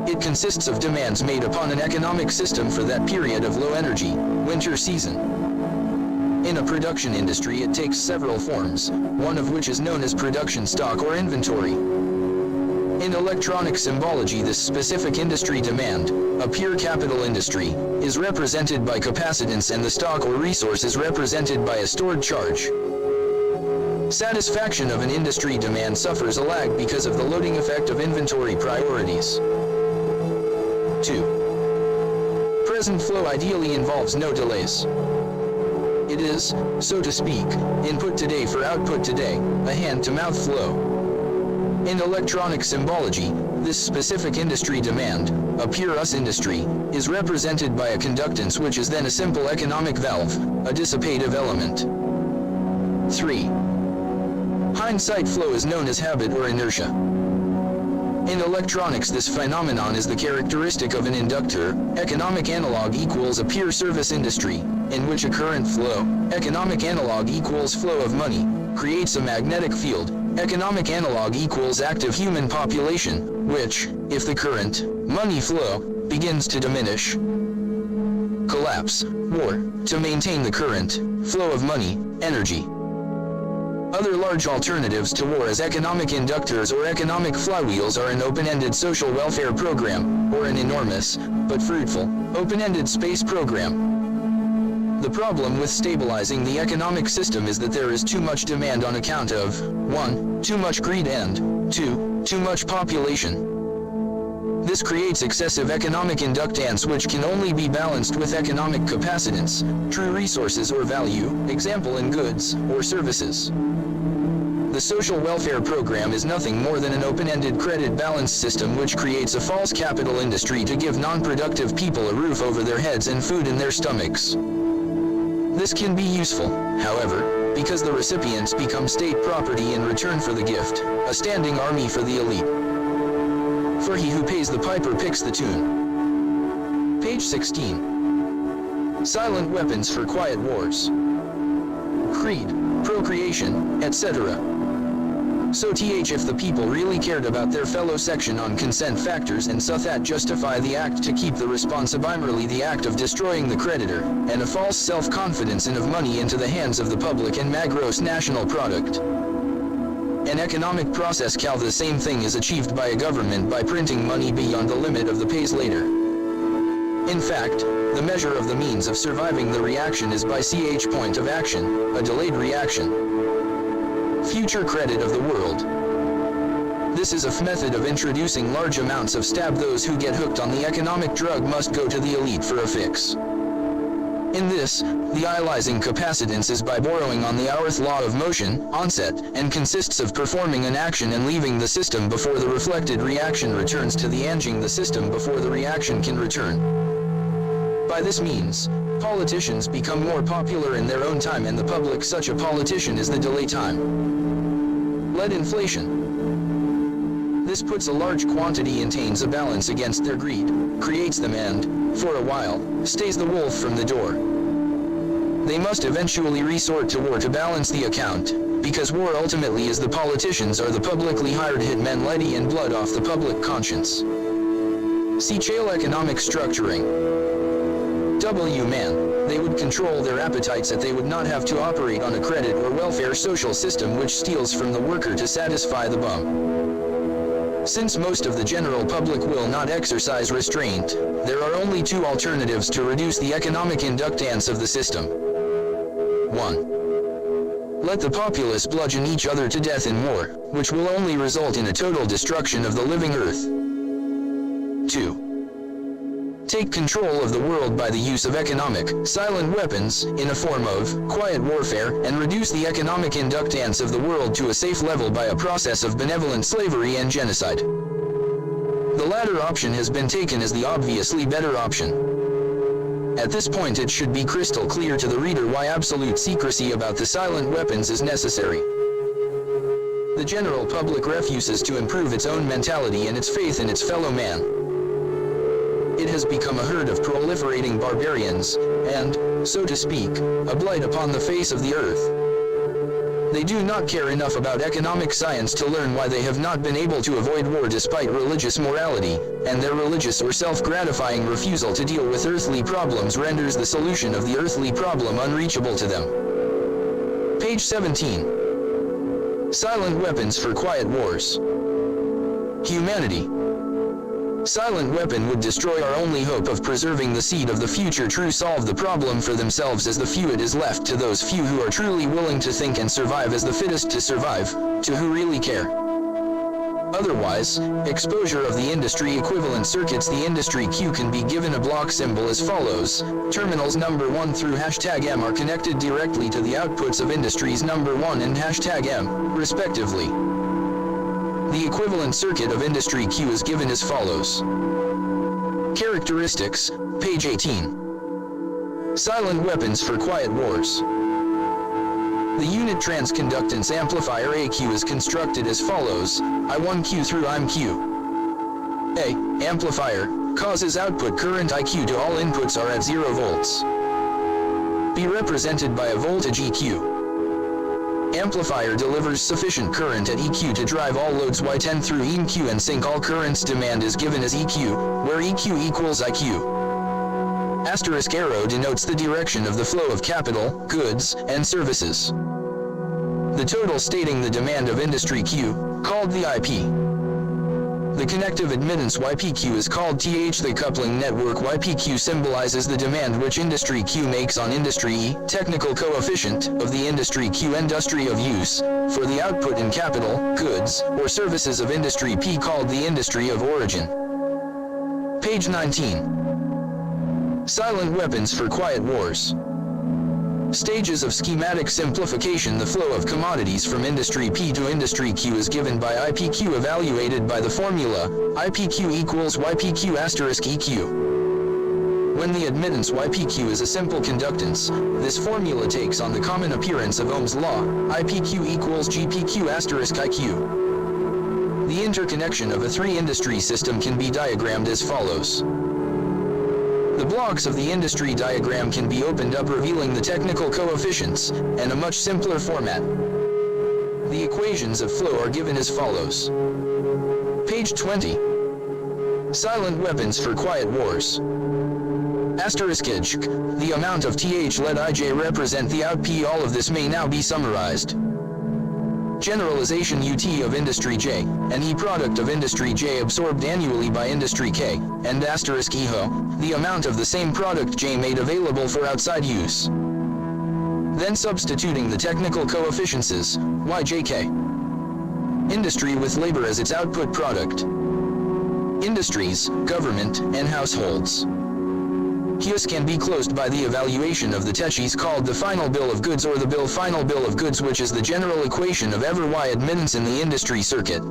It consists of demands made upon an economic system for that period of low energy, winter season. In a production industry it takes several forms, one of which is known as production stock or inventory. In electronic symbology this specific industry demand, a pure capital industry, is represented by capacitance and the stock or resource is represented by a stored charge. Satisfaction of an industry demand suffers a lag because of the loading effect of inventory priorities. 2. Present flow ideally involves no delays. It is, so to speak, input today for output today, a hand-to-mouth flow. In electronic symbology, this specific industry demand, a pure US industry, is represented by a conductance which is then a simple economic valve, a dissipative element. 3. Hindsight flow is known as habit or inertia. In electronics this phenomenon is the characteristic of an inductor. Economic analog equals a pure service industry, in which a current flow, economic analog equals flow of money, creates a magnetic field. Economic analog equals active human population, which, if the current, money flow, begins to diminish, collapse, or, to maintain the current, flow of money, energy. Other large alternatives to war as economic inductors or economic flywheels are an open-ended social welfare program, or an enormous, but fruitful, open-ended space program. The problem with stabilizing the economic system is that there is too much demand on account of 1. Too much greed and 2. Too much population. This creates excessive economic inductance which can only be balanced with economic capacitance, true resources or value, example in goods or services. The social welfare program is nothing more than an open-ended credit balance system which creates a false capital industry to give non-productive people a roof over their heads and food in their stomachs. This can be useful, however, because the recipients become state property in return for the gift, a standing army for the elite. For he who pays the piper picks the tune. Page 16. Silent weapons for quiet wars. Creed, procreation, etc. So if the people really cared about their fellow section on consent factors and so that justify the act to keep the responsibility the act of destroying the creditor, and a false self-confidence and of money into the hands of the public and gross national product. An economic process the same thing is achieved by a government by printing money beyond the limit of the pays later. In fact, the measure of the means of surviving the reaction is by point of action, a delayed reaction. Future credit of the world. This is a method of introducing large amounts of stab. Those who get hooked on the economic drug must go to the elite for a fix. In this, the idealizing capacitance is by borrowing on the hourth law of motion, onset, and consists of performing an action and leaving the system before the reflected reaction returns to the engine the system before the reaction can return. By this means, politicians become more popular in their own time and the public such a politician is the delay time. Lead inflation. This puts a large quantity intains a balance against their greed, creates them and, for a while, stays the wolf from the door. They must eventually resort to war to balance the account, because war ultimately is the politicians are the publicly hired hitmen letting and blood off the public conscience. See Chale economic structuring. Man, they would control their appetites that they would not have to operate on a credit or welfare social system which steals from the worker to satisfy the bum. Since most of the general public will not exercise restraint, there are only two alternatives to reduce the economic inductance of the system. 1. Let the populace bludgeon each other to death in war, which will only result in a total destruction of the living earth. 2. Take control of the world by the use of economic, silent weapons, in a form of quiet warfare, and reduce the economic inductance of the world to a safe level by a process of benevolent slavery and genocide. The latter option has been taken as the obviously better option. At this point it should be crystal clear to the reader why absolute secrecy about the silent weapons is necessary. The general public refuses to improve its own mentality and its faith in its fellow man. it has become a herd of proliferating barbarians, and, so to speak, a blight upon the face of the earth. They do not care enough about economic science to learn why they have not been able to avoid war despite religious morality, and their religious or self-gratifying refusal to deal with earthly problems renders the solution of the earthly problem unreachable to them. Page 17. Silent weapons for quiet wars. Humanity. Silent weapon would destroy our only hope of preserving the seed of the future true solve the problem for themselves as the few it is left to those few who are truly willing to think and survive as the fittest to survive, to who really care. Otherwise, exposure of the industry equivalent circuits the industry Q can be given a block symbol as follows. Terminals number 1 through #M are connected directly to the outputs of industries number 1 and #M, respectively. The equivalent circuit of industry Q is given as follows. Characteristics, page 18. Silent weapons for quiet wars. The unit transconductance amplifier AQ is constructed as follows, I1Q through IMQ. A. Amplifier, causes output current IQ to all inputs are at 0 volts. B. Represented by a voltage EQ. Amplifier delivers sufficient current at EQ to drive all loads Y10 through EMQ and sync all currents. Demand is given as EQ, where EQ equals IQ. Asterisk arrow denotes the direction of the flow of capital, goods, and services. The total stating the demand of industry Q, called the IP. The connective admittance YPQ is called TH. The coupling network YPQ symbolizes the demand which industry Q makes on industry E, technical coefficient, of the industry Q industry of use, for the output in capital, goods, or services of industry P called the industry of origin. Page 19. Silent weapons for quiet wars. Stages of schematic simplification. The flow of commodities from industry P to industry Q is given by IPQ evaluated by the formula, IPQ equals YPQ asterisk EQ. When the admittance YPQ is a simple conductance, this formula takes on the common appearance of Ohm's law, IPQ equals GPQ asterisk IQ. The interconnection of a three-industry system can be diagrammed as follows. The blocks of the industry diagram can be opened up revealing the technical coefficients, and a much simpler format. The equations of flow are given as follows. Page 20. Silent weapons for quiet wars. Asterisk H. The amount of TH let IJ represent the out P. All of this may now be summarized. Generalization UT of industry J, and E product of industry J absorbed annually by industry K, and asterisk EHO, the amount of the same product J made available for outside use. Then substituting the technical coefficients YJK. Industry with labor as its output product. Industries, government, and households. Use can be closed by the evaluation of the techis called the final bill of goods or the final bill of goods, which is the general equation of ever Y admittance in the industry circuit.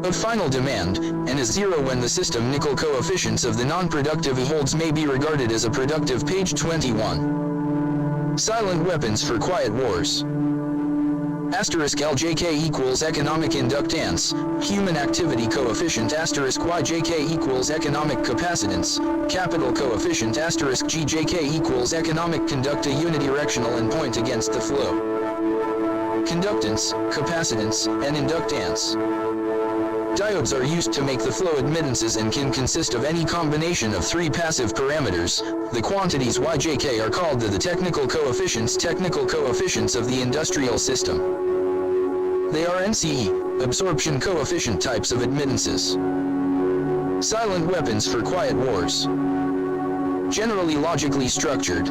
Of final demand, and is 0 when the system nickel coefficients of the non-productive E holds may be regarded as a productive. Page 21. Silent weapons for quiet wars. Asterisk LJK equals economic inductance, human activity coefficient asterisk YJK equals economic capacitance, capital coefficient asterisk GJK equals economic conducta unidirectional and point against the flow. Conductance, capacitance, and inductance. Diodes are used to make the flow admittances and can consist of any combination of three passive parameters. The quantities YJK are called the technical coefficients of the industrial system. They are NCE, absorption coefficient types of admittances. Silent weapons for quiet wars. Generally logically structured.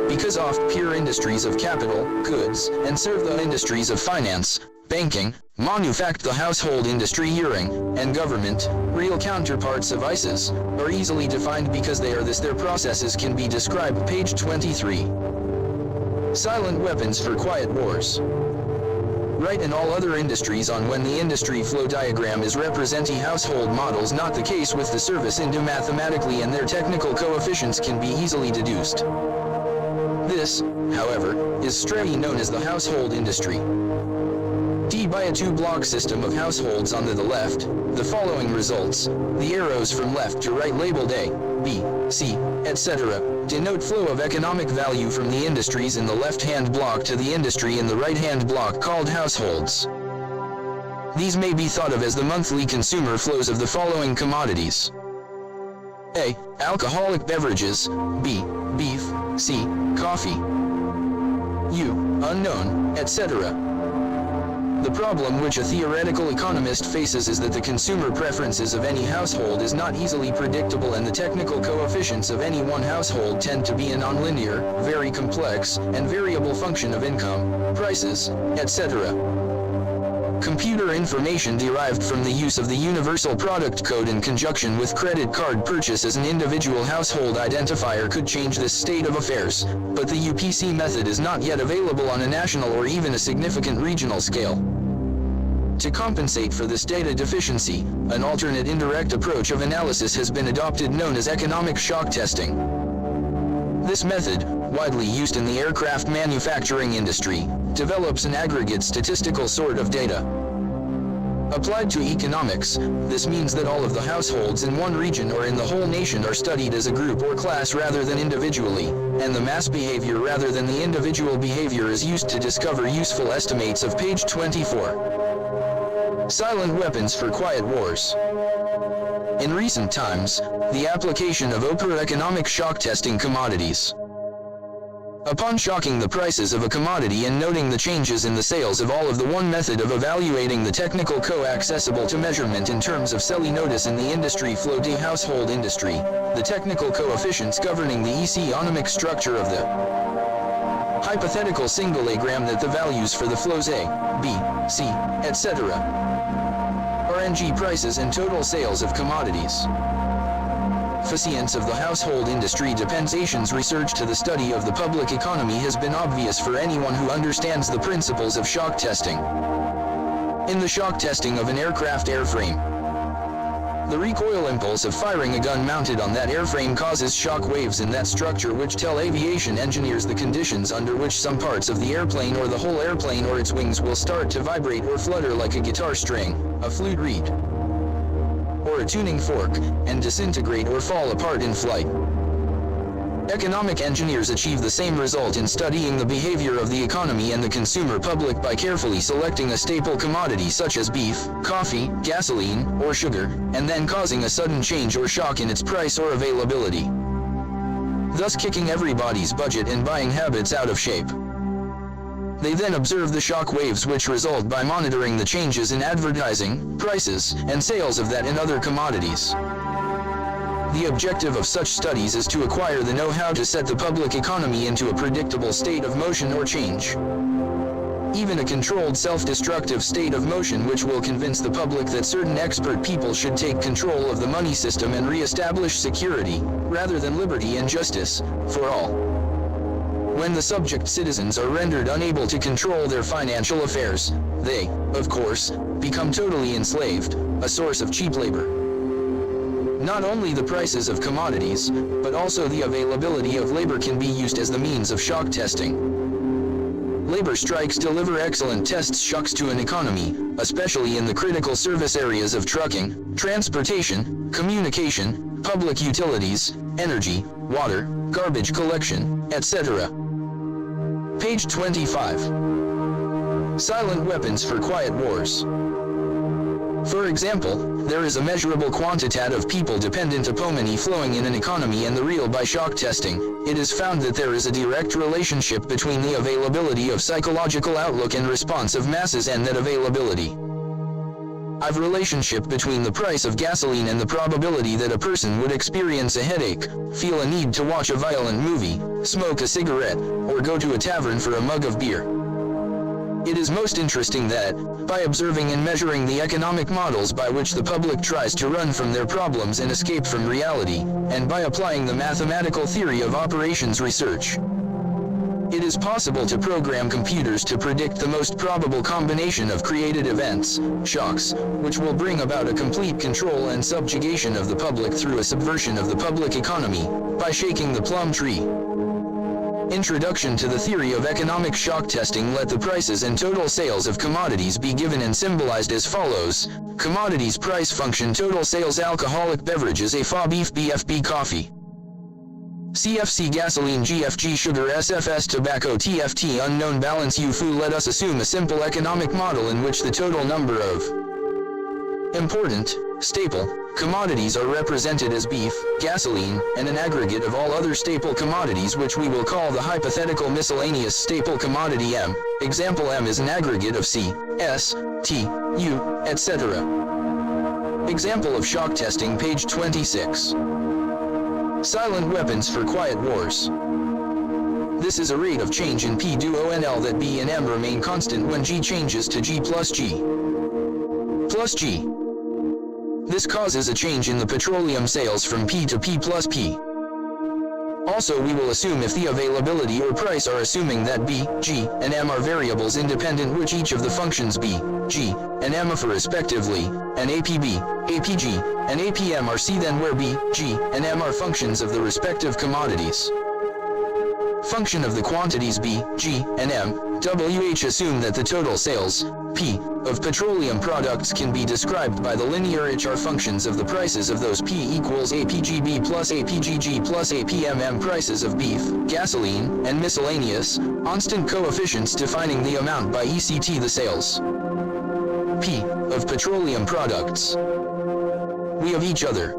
Because oft-peer industries of capital, goods, and serve the industries of finance, banking, manufact the household industry hearing, and government, real counterparts of ICEs, are easily defined because they are this. Their processes can be described. Page 23. Silent weapons for quiet wars. Write in all other industries on when the industry flow diagram is representing household models, not the case with the service into mathematically, and their technical coefficients can be easily deduced. This, however, is strictly known as the household industry. D. By a two-block system of households on the left, the following results. The arrows from left to right labeled A, B, C, etc. denote flow of economic value from the industries in the left-hand block to the industry in the right-hand block called households. These may be thought of as the monthly consumer flows of the following commodities. A. Alcoholic beverages. B. Beef. C. Coffee. U. Unknown, etc. The problem which a theoretical economist faces is that the consumer preferences of any household is not easily predictable, and the technical coefficients of any one household tend to be a nonlinear, very complex, and variable function of income, prices, etc. Computer information derived from the use of the Universal Product Code in conjunction with credit card purchase as an individual household identifier could change this state of affairs, but the UPC method is not yet available on a national or even a significant regional scale. To compensate for this data deficiency, an alternate indirect approach of analysis has been adopted known as economic shock testing. This method, widely used in the aircraft manufacturing industry, develops an aggregate statistical sort of data. Applied to economics, this means that all of the households in one region or in the whole nation are studied as a group or class rather than individually, and the mass behavior rather than the individual behavior is used to discover useful estimates of page 24. Silent weapons for quiet wars. In recent times, the application of economic shock testing commodities. Upon shocking the prices of a commodity and noting the changes in the sales of all of the one method of evaluating the technical co-accessible to measurement in terms of selling notice in the industry flow D household industry, the technical coefficients governing the economic structure of the hypothetical singleagram that the values for the flows A, B, C, etc. RNG prices and total sales of commodities. Efficiency of the household industry dependations research to the study of the public economy has been obvious for anyone who understands the principles of shock testing. In the shock testing of an aircraft airframe, the recoil impulse of firing a gun mounted on that airframe causes shock waves in that structure which tell aviation engineers the conditions under which some parts of the airplane or the whole airplane or its wings will start to vibrate or flutter like a guitar string, a flute reed, or a tuning fork, and disintegrate or fall apart in flight. Economic engineers achieve the same result in studying the behavior of the economy and the consumer public by carefully selecting a staple commodity such as beef, coffee, gasoline, or sugar, and then causing a sudden change or shock in its price or availability, thus kicking everybody's budget and buying habits out of shape. They then observe the shock waves which result by monitoring the changes in advertising, prices, and sales of that and other commodities. The objective of such studies is to acquire the know-how to set the public economy into a predictable state of motion or change. Even a controlled self-destructive state of motion which will convince the public that certain expert people should take control of the money system and re-establish security, rather than liberty and justice, for all. When the subject citizens are rendered unable to control their financial affairs, they, of course, become totally enslaved, a source of cheap labor. Not only the prices of commodities, but also the availability of labor can be used as the means of shock testing. Labor strikes deliver excellent test shocks to an economy, especially in the critical service areas of trucking, transportation, communication, public utilities, energy, water, garbage collection, etc. Page 25. Silent weapons for quiet wars. For example, there is a measurable quantity of people dependent upon money flowing in an economy and the real by shock testing. It is found that there is a direct relationship between the availability of psychological outlook and response of masses and that availability of relationship between the price of gasoline and the probability that a person would experience a headache, feel a need to watch a violent movie, smoke a cigarette, or go to a tavern for a mug of beer. It is most interesting that, by observing and measuring the economic models by which the public tries to run from their problems and escape from reality, and by applying the mathematical theory of operations research, it is possible to program computers to predict the most probable combination of created events, shocks, which will bring about a complete control and subjugation of the public through a subversion of the public economy, by shaking the plum tree. Introduction to the theory of economic shock testing. Let the prices and total sales of commodities be given and symbolized as follows. Commodities price function total sales alcoholic beverages A beef BFB coffee CFC gasoline GFG sugar SFS tobacco TFT unknown balance UFU. Let us assume a simple economic model in which the total number of important, staple, commodities are represented as beef, gasoline, and an aggregate of all other staple commodities which we will call the hypothetical miscellaneous staple commodity M. Example M is an aggregate of C, S, T, U, etc. Example of shock testing, page 26. Silent weapons for quiet wars. This is a rate of change in P do ONL that B and M remain constant when G changes to G plus G. This causes a change in the petroleum sales from P to P plus P. Also, we will assume if the availability or price are assuming that B, G, and M are variables independent which each of the functions B, G, and M are respectively, and APB, APG, and APM are C, then where B, G, and M are functions of the respective commodities. Function of the quantities B, G, and M, WH assume that the total sales, P, of petroleum products can be described by the linear HR functions of the prices of those P equals APGB plus APGG plus APMM prices of beef, gasoline, and miscellaneous, constant coefficients defining the amount by ECT the sales, P, of petroleum products. We of each other.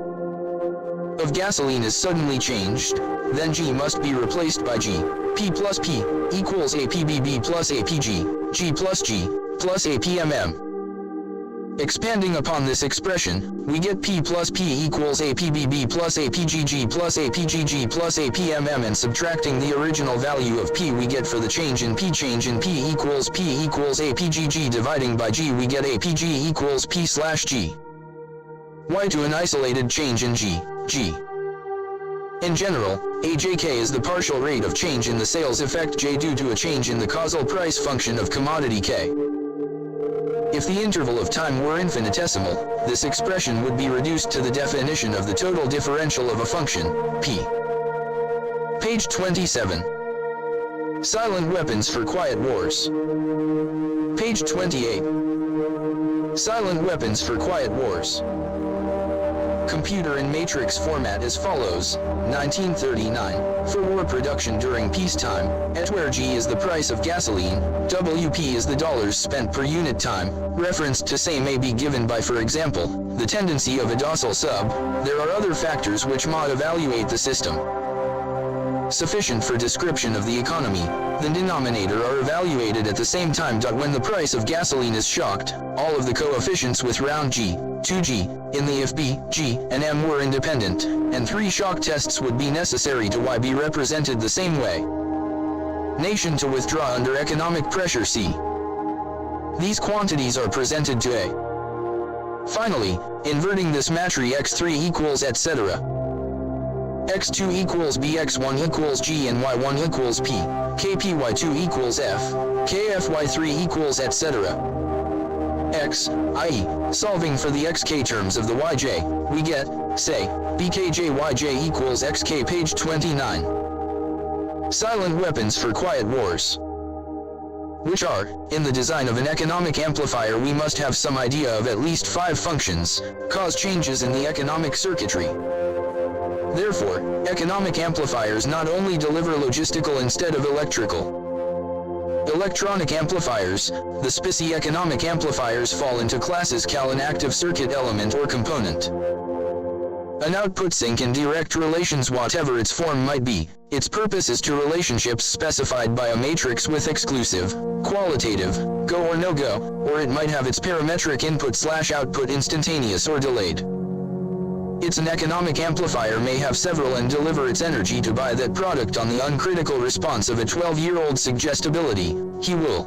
Of gasoline is suddenly changed, then G must be replaced by G. P plus P equals APBB plus APG, G plus APMM. Expanding upon this expression, we get P plus P equals APBB plus APGG plus APGG plus APMM, and subtracting the original value of P we get for the change in P equals APGG dividing by G we get APG equals P slash G. Y to an isolated change in G. In general, AJK is the partial rate of change in the sales effect J due to a change in the causal price function of commodity K. If the interval of time were infinitesimal, this expression would be reduced to the definition of the total differential of a function, P. Page 27. Silent weapons for quiet wars. Page 28. Silent weapons for quiet wars. Computer in matrix format as follows. 1939. For war production during peacetime, at where G is the price of gasoline, WP is the dollars spent per unit time. Reference to same may be given by, for example, the tendency of a docile sub. There are other factors which mod evaluate the system. Sufficient for description of the economy, the denominator are evaluated at the same time. When the price of gasoline is shocked, all of the coefficients with round G, 2G, in the if B, G, and M were independent, and 3 shock tests would be necessary to Y be represented the same way. Nation to withdraw under economic pressure C. These quantities are presented to A. Finally, inverting this matrix x3 equals etc. x2 equals b, x1 equals g, and y1 equals p, kpy2 equals f, kfy3 equals etc. X, i.e., solving for the xk terms of the yj, we get, say, bkjyj equals xk. Page 29. Silent weapons for quiet wars. Which are, in the design of an economic amplifier we must have some idea of at least 5 functions, cause changes in the economic circuitry. Therefore, economic amplifiers not only deliver logistical instead of electrical. Electronic amplifiers, the SPICY economic amplifiers fall into classes CAL, an active circuit element or component. An output sink in direct relations, whatever its form might be. Its purpose is to relationships specified by a matrix with exclusive, qualitative, go or no go, or it might have its parametric input/output instantaneous or delayed. It's an economic amplifier may have several and deliver its energy to buy that product on the uncritical response of a 12-year-old suggestibility, he will.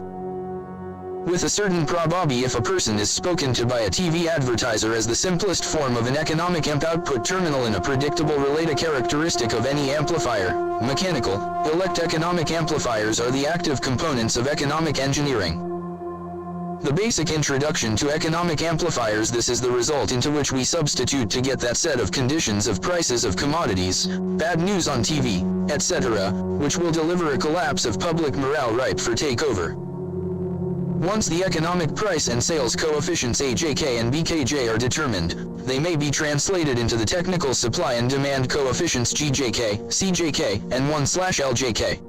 With a certain probability if a person is spoken to by a TV advertiser as the simplest form of an economic amp output terminal in a predictable relata characteristic of any amplifier, mechanical, elect economic amplifiers are the active components of economic engineering. The basic introduction to economic amplifiers. This is the result into which we substitute to get that set of conditions of prices of commodities, bad news on TV, etc., which will deliver a collapse of public morale ripe for takeover. Once the economic price and sales coefficients AJK and BKJ are determined, they may be translated into the technical supply and demand coefficients GJK, CJK, and 1/LJK.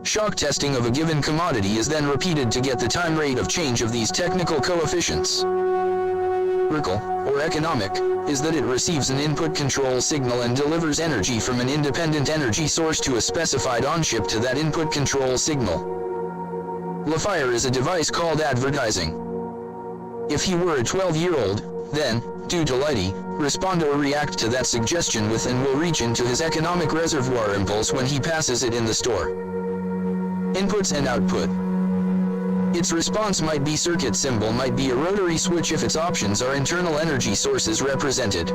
Shock testing of a given commodity is then repeated to get the time rate of change of these technical coefficients. RCL, or economic, is that it receives an input control signal and delivers energy from an independent energy source to a specified on-chip to that input control signal. LaFire is a device called advertising. If he were a 12-year-old, then, due to Lighty, respond or react to that suggestion with and will reach into his economic reservoir impulse when he passes it in the store. Inputs and output. Its response might be circuit symbol, might be a rotary switch if its options are internal energy sources represented.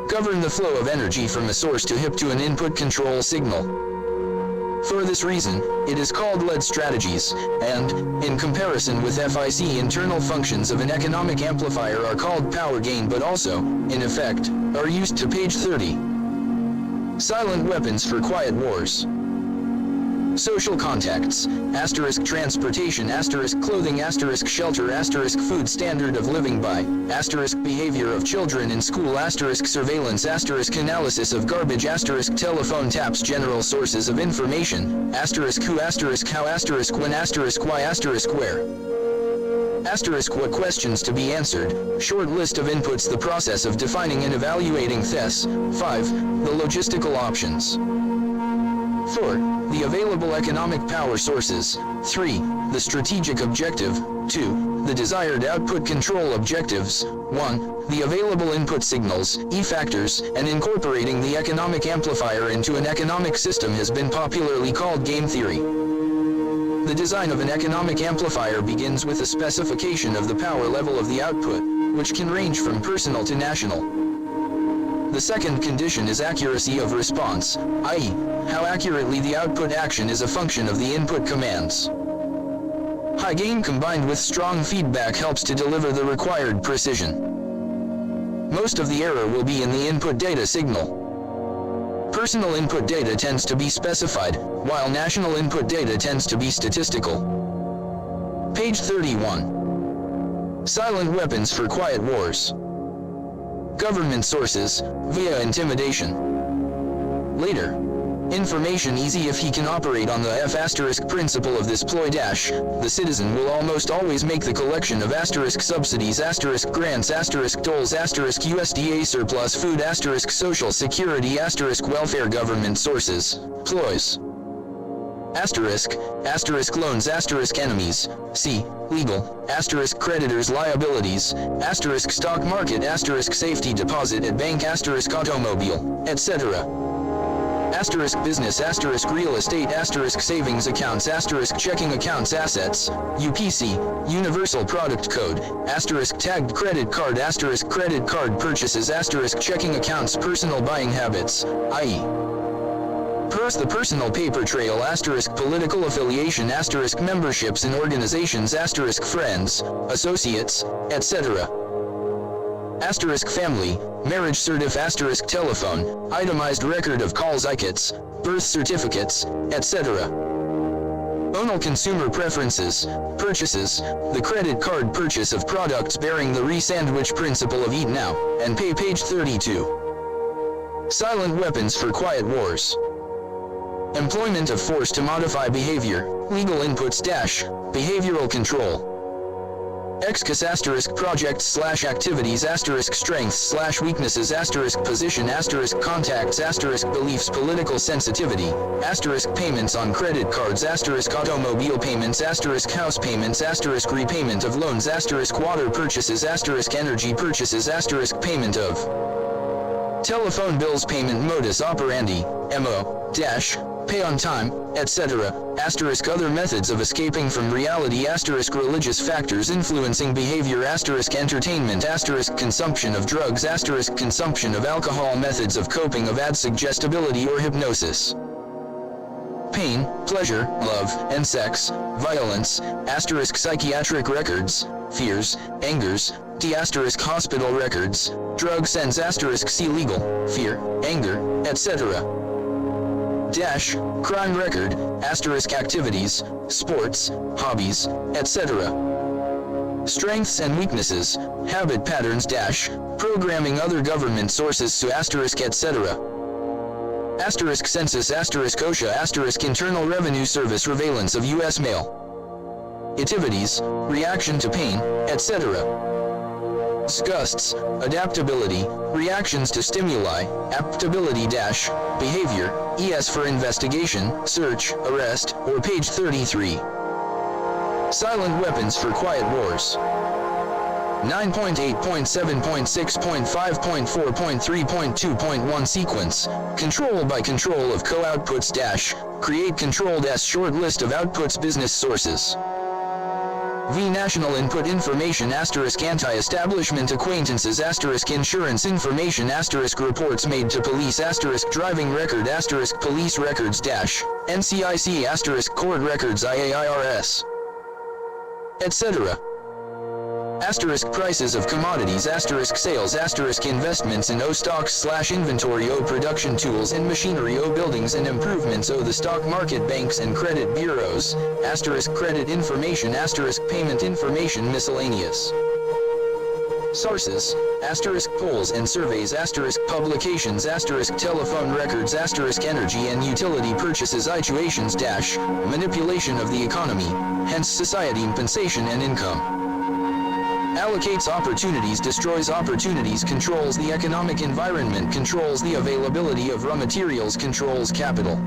Govern the flow of energy from a source to HIP to an input control signal. For this reason, it is called LED strategies, and, in comparison with FIC, internal functions of an economic amplifier are called power gain but also, in effect, are used to page 30. Silent weapons for quiet wars. Social contacts, * transportation, * clothing, * shelter, * food, standard of living by, * behavior of children in school, * surveillance, * analysis of garbage, * telephone taps, general sources of information, * who, * how, * when, * why, * where. What questions to be answered, short list of inputs, the process of defining and evaluating THES, 5, the logistical options. 4. The available economic power sources. 3. The strategic objective. 2. The desired output control objectives. 1. The available input signals, E-factors, and incorporating the economic amplifier into an economic system has been popularly called game theory. The design of an economic amplifier begins with a specification of the power level of the output, which can range from personal to national. The second condition is accuracy of response, i.e., how accurately the output action is a function of the input commands. High gain combined with strong feedback helps to deliver the required precision. Most of the error will be in the input data signal. Personal input data tends to be specified, while national input data tends to be statistical. Page 31. Silent weapons for quiet wars. Government sources, via intimidation. Later. Information easy if he can operate on the F** principle of this ploy dash, the citizen will almost always make the collection of * subsidies, * grants, * doles, * USDA surplus food, * social security, * welfare government sources, ploys. * loans, * enemies, c. legal, * creditors liabilities, * stock market, * safety deposit at bank, * automobile, etc. * business, * real estate, * savings accounts, * checking accounts, assets, UPC, universal product code, * tagged credit card, * credit card purchases, * checking accounts, personal buying habits, i.e. the personal paper trail, * political affiliation, * memberships in organizations, * friends, associates, etc. * family, marriage certif, * telephone, itemized record of calls, ICATs, birth certificates, etc. Onal consumer preferences, purchases, the credit card purchase of products bearing the re-sandwich principle of eat now, and pay, page 32. Silent weapons for quiet wars. Employment of force to modify behavior, legal inputs - behavioral control. Excus * projects / activities * strengths / weaknesses * position * contacts * beliefs, political sensitivity * payments on credit cards * automobile payments * house payments * repayment of loans * water purchases * energy purchases * payment of telephone bills, payment modus operandi, MO - pay on time, etc. * other methods of escaping from reality * religious factors influencing behavior * entertainment * consumption of drugs * consumption of alcohol, methods of coping of ad suggestibility or hypnosis. pain, pleasure, love, and sex, violence, asterisk psychiatric records, fears, angers, D asterisk hospital records, drug sense asterisk see legal, fear, anger, etc. Dash, crime record, asterisk activities, sports, hobbies, etc. Strengths and weaknesses, habit patterns dash, programming other government sources to asterisk etc. Asterisk census asterisk OSHA asterisk Internal Revenue Service surveillance of U.S. mail. Activities, reaction to pain, etc. Disgusts, adaptability, reactions to stimuli, aptability dash, behavior, ES for investigation, search, arrest, or page 33. Silent weapons for quiet wars. 9.8.7.6.5.4.3.2.1 sequence, control by control of co-outputs dash, create controlled S short list of outputs business sources. V national input information asterisk anti-establishment acquaintances asterisk insurance information asterisk reports made to police asterisk driving record asterisk police records dash, NCIC asterisk court records IAIRS, etc. Asterisk prices of commodities asterisk sales asterisk investments in O stocks slash inventory O production tools and machinery O buildings and improvements O the stock market banks and credit bureaus, asterisk credit information asterisk payment information miscellaneous. Sources, asterisk polls and surveys asterisk publications asterisk telephone records asterisk energy and utility purchases situations dash, manipulation of the economy, hence society compensation and income. Allocates opportunities destroys opportunities controls the economic environment controls the availability of raw materials controls capital.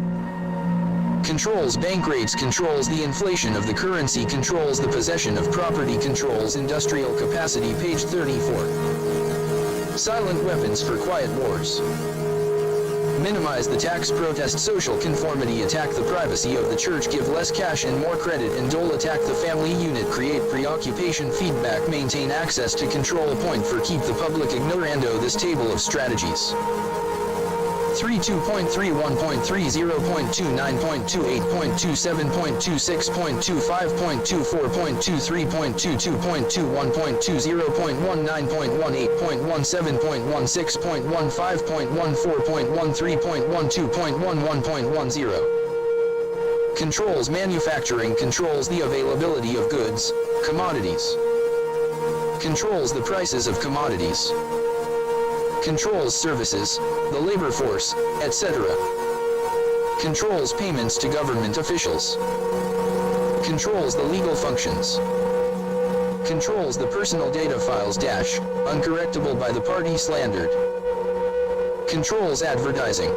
Controls bank rates controls the inflation of the currency controls the possession of property controls industrial capacity page 34. Silent weapons for quiet wars. Minimize the tax protest social conformity attack the privacy of the church give less cash and more credit and dole attack the family unit create preoccupation feedback maintain access to control point for keep the public ignorando this table of strategies. 32.31.30.27.2, Controls manufacturing controls the availability of goods, commodities. Controls the prices of commodities. Controls services, the labor force, etc. Controls payments to government officials. Controls the legal functions. Controls the personal data files dash, uncorrectable by the party slandered. Controls advertising.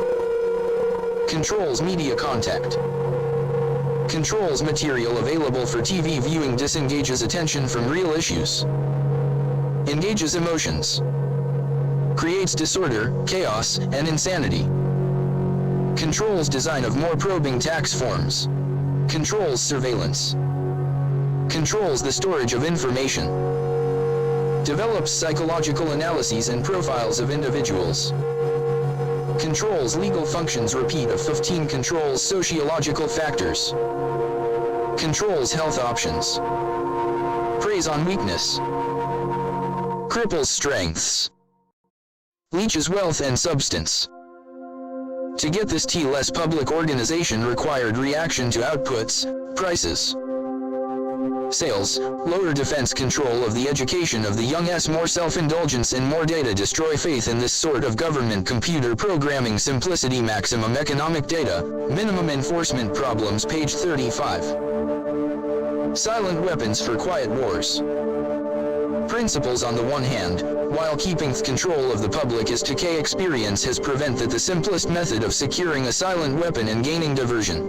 Controls media contact. Controls material available for TV viewing disengages attention from real issues. Engages emotions. Creates disorder, chaos, and insanity. Controls design of more probing tax forms. Controls surveillance. Controls the storage of information. Develops psychological analyses and profiles of individuals. Controls legal functions repeat of 15 controls sociological factors. Controls health options. Preys on weakness. Cripples strengths. Leeches wealth and substance. To get this less public organization required reaction to outputs, prices. Sales, lower defense control of the education of the young more self-indulgence and more data destroy faith in this sort of government computer programming simplicity maximum economic data, minimum enforcement problems page 35. Silent weapons for quiet wars. Principles on the one hand, while keeping control of the public is to K experience has prevented the simplest method of securing a silent weapon and gaining diversion.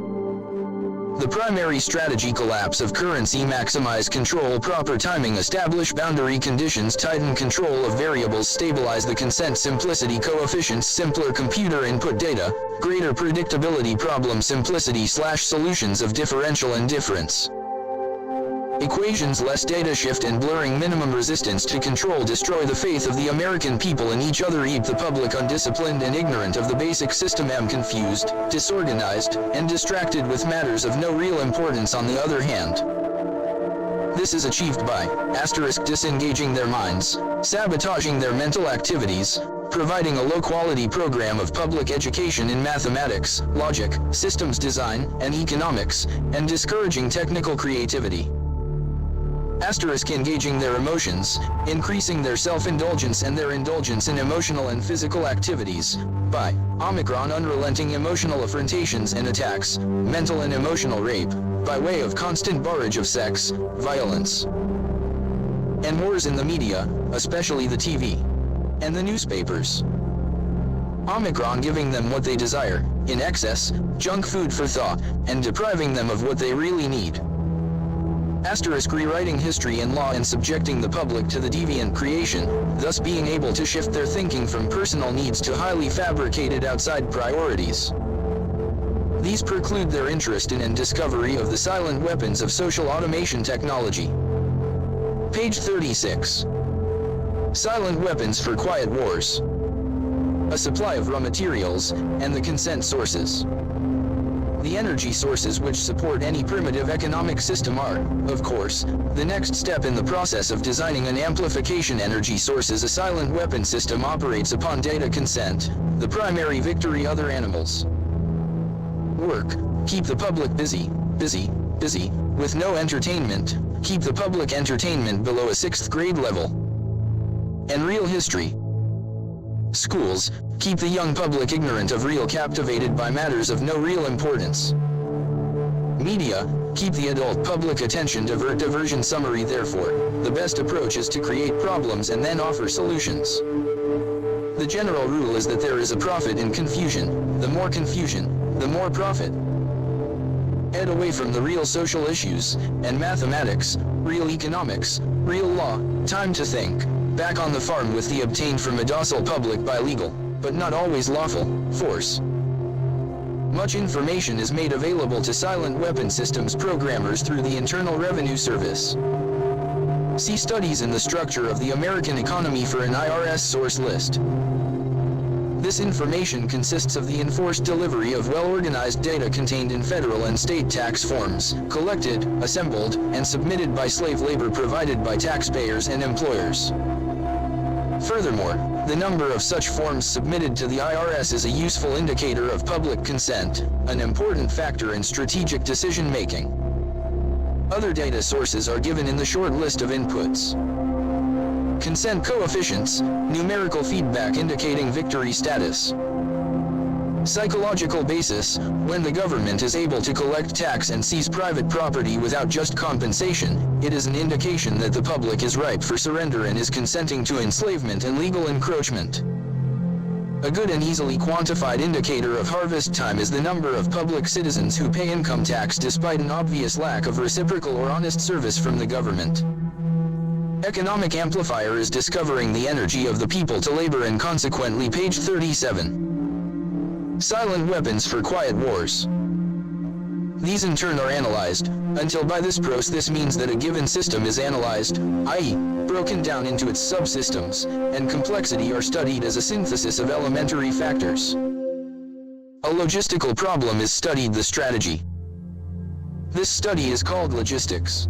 The primary strategy collapse of currency maximize control proper timing establish boundary conditions tighten control of variables stabilize the consent simplicity coefficients simpler computer input data, greater predictability problem simplicity / solutions of differential indifference. Equations less data shift and blurring minimum resistance to control destroy the faith of the American people in each other. Keep the public undisciplined and ignorant of the basic system. Confused, disorganized, and distracted with matters of no real importance. On the other hand, this is achieved by disengaging their minds, sabotaging their mental activities, providing a low-quality program of public education in mathematics, logic, systems design, and economics, and discouraging technical creativity. Engaging their emotions, increasing their self-indulgence and their indulgence in emotional and physical activities, by unrelenting emotional affrontations and attacks, mental and emotional rape, by way of constant barrage of sex, violence, and wars in the media, especially the TV and the newspapers. Giving them what they desire, in excess, junk food for thought, and depriving them of what they really need. Rewriting history and law and subjecting the public to the deviant creation, thus being able to shift their thinking from personal needs to highly fabricated outside priorities. These preclude their interest in and discovery of the silent weapons of social automation technology. Page 36. Silent weapons for quiet wars. A supply of raw materials, and the consent sources. The energy sources which support any primitive economic system are, of course, the next step in the process of designing an amplification energy source. A silent weapon system operates upon data consent, the primary victory. Other animals. Work. Keep the public busy, with no entertainment. Keep the public entertainment below a 6th grade level. And real history. Schools. Keep the young public ignorant of real, captivated by matters of no real importance. Media. Keep the adult public attention diversion. Summary. Therefore, the best approach is to create problems and then offer solutions. The general rule is that there is a profit in confusion. The more confusion, the more profit. Head away from the real social issues, and mathematics, real economics, real law, time to think. Back on the farm with the obtained from a docile public by legal, but not always lawful, force. Much information is made available to silent weapon systems programmers through the Internal Revenue Service. See studies in the structure of the American economy for an IRS source list. This information consists of the enforced delivery of well-organized data contained in federal and state tax forms, collected, assembled, and submitted by slave labor provided by taxpayers and employers. Furthermore, the number of such forms submitted to the IRS is a useful indicator of public consent, an important factor in strategic decision-making. Other data sources are given in the short list of inputs. Consent coefficients, numerical feedback indicating victory status. Psychological basis, when the government is able to collect tax and seize private property without just compensation, it is an indication that the public is ripe for surrender and is consenting to enslavement and legal encroachment. A good and easily quantified indicator of harvest time is the number of public citizens who pay income tax despite an obvious lack of reciprocal or honest service from the government. Economic amplifier is discovering the energy of the people to labor and consequently. Page 37. Silent weapons for quiet wars. These in turn are analyzed, until by this process this means that a given system is analyzed, i.e., broken down into its subsystems, and complexity are studied as a synthesis of elementary factors. A logistical problem is studied, the strategy. This study is called logistics.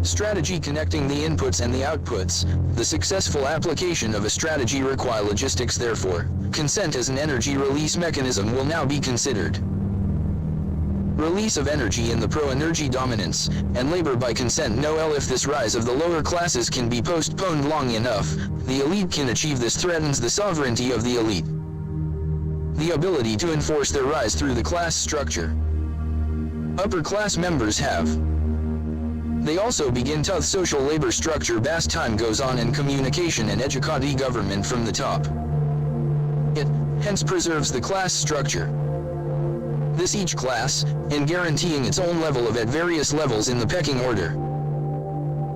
Strategy connecting the inputs and the outputs. The successful application of a strategy require logistics. Therefore, consent as an energy release mechanism will now be considered. Release of energy in the pro-energy dominance, and labor by consent. If this rise of the lower classes can be postponed long enough, the elite can achieve this. Threatens the sovereignty of the elite. The ability to enforce their rise through the class structure. Upper class members have. They also begin to social labor structure. As time goes on and communication and educate government from the top. It, hence, preserves the class structure. This each class, in guaranteeing its own level of at various levels in the pecking order.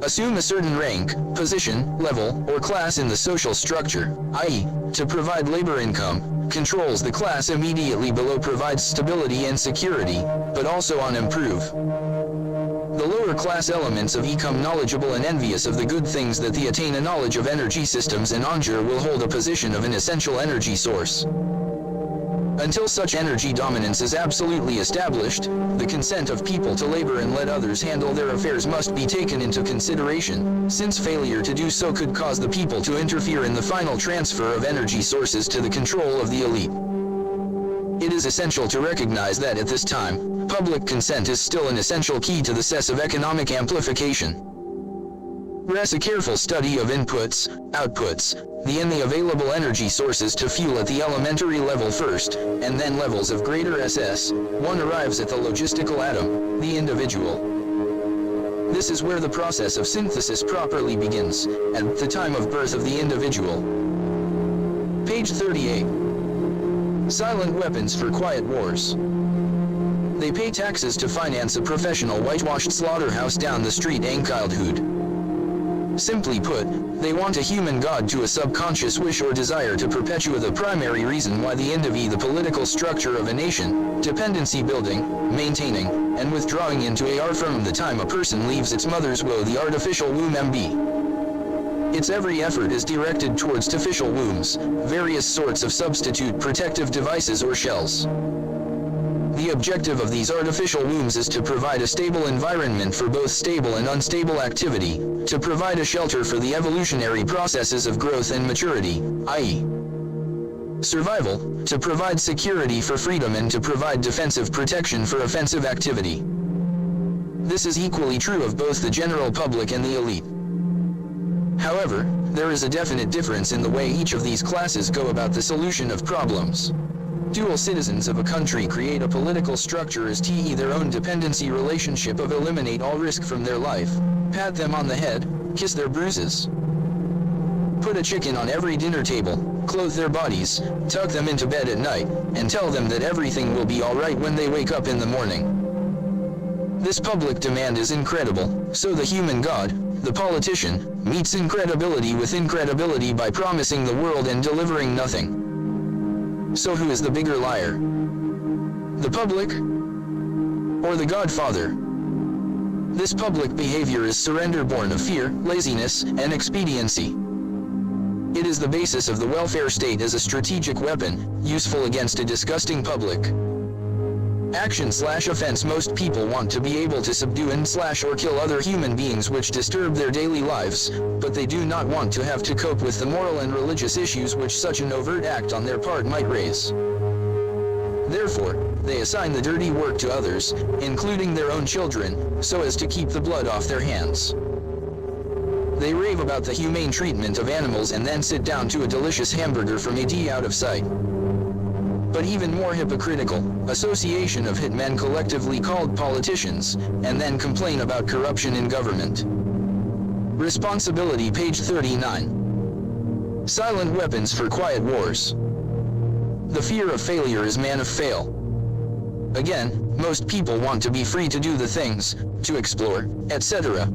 Assume a certain rank, position, level, or class in the social structure, i.e., to provide labor income, controls the class immediately below, provides stability and security, but also on improve. The lower class elements of become knowledgeable and envious of the good things that they attain. A knowledge of energy systems and Anjur will hold a position of an essential energy source. Until such energy dominance is absolutely established, the consent of people to labor and let others handle their affairs must be taken into consideration, since failure to do so could cause the people to interfere in the final transfer of energy sources to the control of the elite. It is essential to recognize that at this time, public consent is still an essential key to the success of economic amplification. Rest a careful study of inputs, outputs, and the available energy sources to fuel at the elementary level first, and then levels of greater SS, one arrives at the logistical atom, the individual. This is where the process of synthesis properly begins, at the time of birth of the individual. Page 38. Silent weapons for quiet wars. They pay taxes to finance a professional whitewashed slaughterhouse down the street in childhood. Simply put, they want a human god to a subconscious wish or desire to perpetuate the primary reason why the individual, the political structure of a nation, dependency building, maintaining, and withdrawing into AR from the time a person leaves its mother's womb, the artificial womb MB. Its every effort is directed towards artificial wombs, various sorts of substitute protective devices or shells. The objective of these artificial wombs is to provide a stable environment for both stable and unstable activity, to provide a shelter for the evolutionary processes of growth and maturity, i.e. survival, to provide security for freedom and to provide defensive protection for offensive activity. This is equally true of both the general public and the elite. However, there is a definite difference in the way each of these classes go about the solution of problems. Dual citizens of a country create a political structure as te their own dependency relationship of eliminate all risk from their life, pat them on the head, kiss their bruises, put a chicken on every dinner table, clothe their bodies, tuck them into bed at night, and tell them that everything will be alright when they wake up in the morning. This public demand is incredible, so the human god, the politician, meets incredibility with incredibility by promising the world and delivering nothing. So who is the bigger liar? The public? Or the Godfather? This public behavior is surrender born of fear, laziness, and expediency. It is the basis of the welfare state as a strategic weapon, useful against a disgusting public. Action/offense. Most people want to be able to subdue and/or kill other human beings which disturb their daily lives, but they do not want to have to cope with the moral and religious issues which such an overt act on their part might raise. Therefore, they assign the dirty work to others, including their own children, so as to keep the blood off their hands. They rave about the humane treatment of animals and then sit down to a delicious hamburger from a D out of sight. But even more hypocritical, association of hitmen collectively called politicians, and then complain about corruption in government. Responsibility. Page 39. Silent weapons for quiet wars. The fear of failure is man of fail. Again, most people want to be free to do the things, to explore, etc.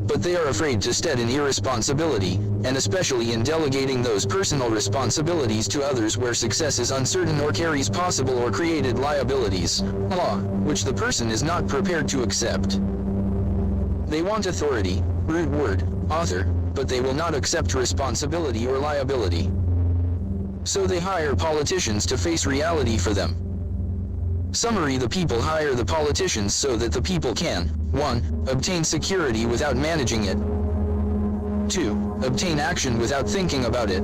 But they are afraid to stead in irresponsibility, and especially in delegating those personal responsibilities to others where success is uncertain or carries possible or created liabilities, law, which the person is not prepared to accept. They want authority, root word, author, but they will not accept responsibility or liability. So they hire politicians to face reality for them. Summary. The people hire the politicians so that the people can 1. Obtain security without managing it. 2. Obtain action without thinking about it.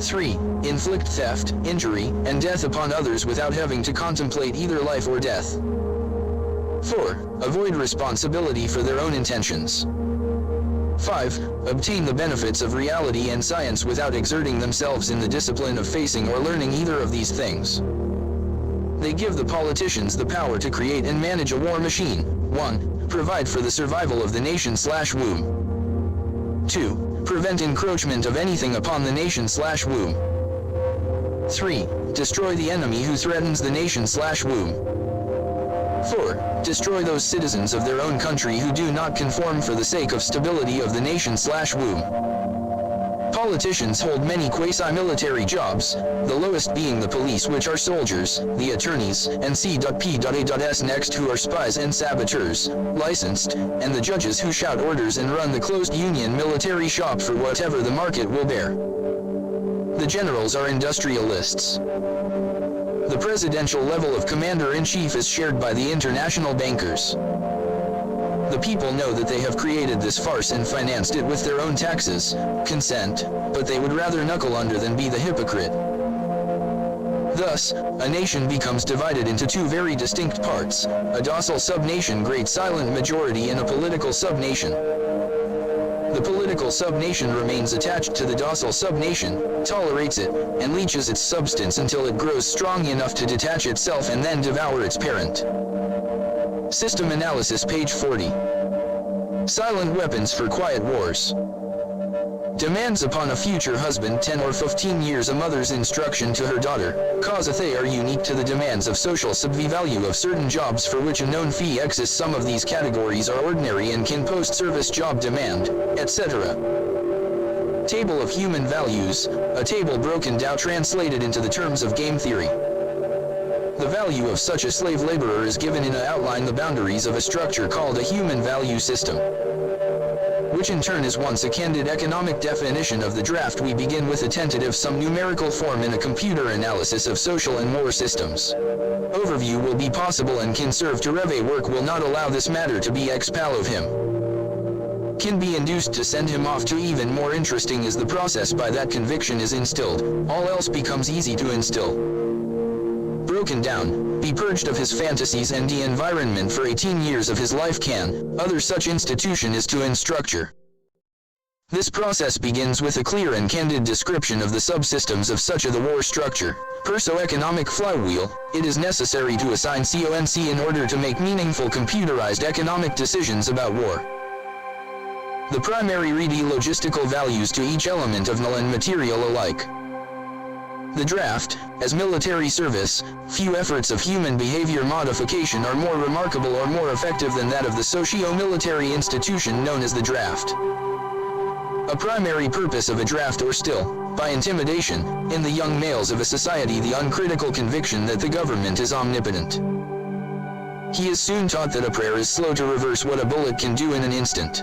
3. Inflict theft, injury, and death upon others without having to contemplate either life or death. 4. Avoid responsibility for their own intentions. 5. Obtain the benefits of reality and science without exerting themselves in the discipline of facing or learning either of these things. They give the politicians the power to create and manage a war machine. 1. Provide for the survival of the nation/womb. 2. Prevent encroachment of anything upon the nation/womb. 3. Destroy the enemy who threatens the nation/womb. 4. Destroy those citizens of their own country who do not conform for the sake of stability of the nation/womb. Politicians hold many quasi-military jobs, the lowest being the police, which are soldiers, the attorneys, and C.P.A.S. next, who are spies and saboteurs, licensed, and the judges who shout orders and run the closed union military shop for whatever the market will bear. The generals are industrialists. The presidential level of commander-in-chief is shared by the international bankers. The people know that they have created this farce and financed it with their own taxes, consent, but they would rather knuckle under than be the hypocrite. Thus, a nation becomes divided into two very distinct parts, a docile sub-nation, great silent majority, and a political sub-nation. The political sub-nation remains attached to the docile sub-nation, tolerates it, and leeches its substance until it grows strong enough to detach itself and then devour its parent. System analysis, page 40. Silent weapons for quiet wars. Demands upon a future husband 10 or 15 years a mother's instruction to her daughter, causeth they are unique to the demands of social sub-value of certain jobs for which a known fee exists. Some of these categories are ordinary and can post-service job demand, etc. Table of human values, a table broken down translated into the terms of game theory. The value of such a slave laborer is given in an outline, the boundaries of a structure called a human value system, which in turn is once a candid economic definition of the draft. We begin with a tentative some numerical form in a computer analysis of social and war systems. Overview will be possible and can serve to Reve work will not allow this matter to be expel of him. Can be induced to send him off to even more interesting is the process by that conviction is instilled, all else becomes easy to instill. Broken down, be purged of his fantasies and the environment for 18 years of his life can, other such institution is to instructure. This process begins with a clear and candid description of the subsystems of such a the war structure, perso-economic flywheel. It is necessary to assign CONC in order to make meaningful computerized economic decisions about war. The primary read logistical values to each element of null and material alike. The draft, as military service, few efforts of human behavior modification are more remarkable or more effective than that of the socio-military institution known as the draft. A primary purpose of a draft, or still, by intimidation, in the young males of a society the uncritical conviction that the government is omnipotent. He is soon taught that a prayer is slow to reverse what a bullet can do in an instant.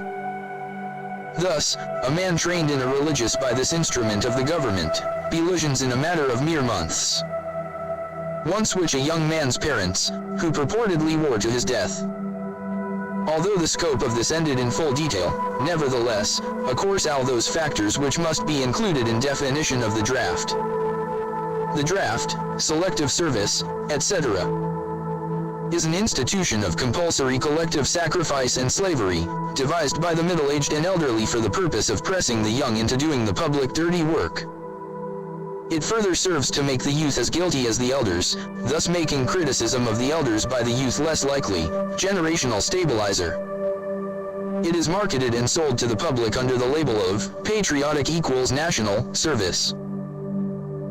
Thus, a man trained in a religious by this instrument of the government, illusions in a matter of mere months. Once which a young man's parents, who purportedly wore to his death. Although the scope of this ended in full detail, nevertheless, of course all those factors which must be included in definition of the draft. The draft, selective service, etc., is an institution of compulsory collective sacrifice and slavery, devised by the middle-aged and elderly for the purpose of pressing the young into doing the public dirty work. It further serves to make the youth as guilty as the elders, thus making criticism of the elders by the youth less likely, generational stabilizer. It is marketed and sold to the public under the label of patriotic equals national service.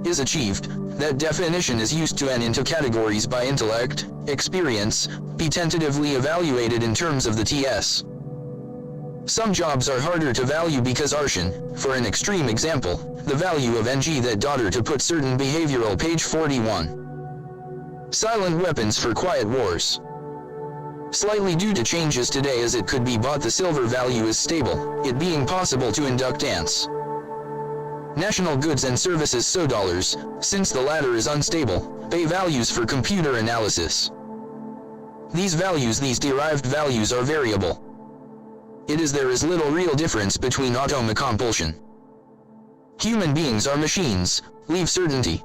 Is achieved, that definition is used to and into categories by intellect, experience, be tentatively evaluated in terms of the TS. Some jobs are harder to value because Arshan, for an extreme example, the value of NG that daughter to put certain behavioral, page 41. Silent weapons for quiet wars. Slightly due to changes today as it could be bought, the silver value is stable, it being possible to induct ants. National goods and services so dollars, since the latter is unstable, pay values for computer analysis. These values, these derived values are variable. It is there is little real difference between autom and compulsion. Human beings are machines, leave certainty.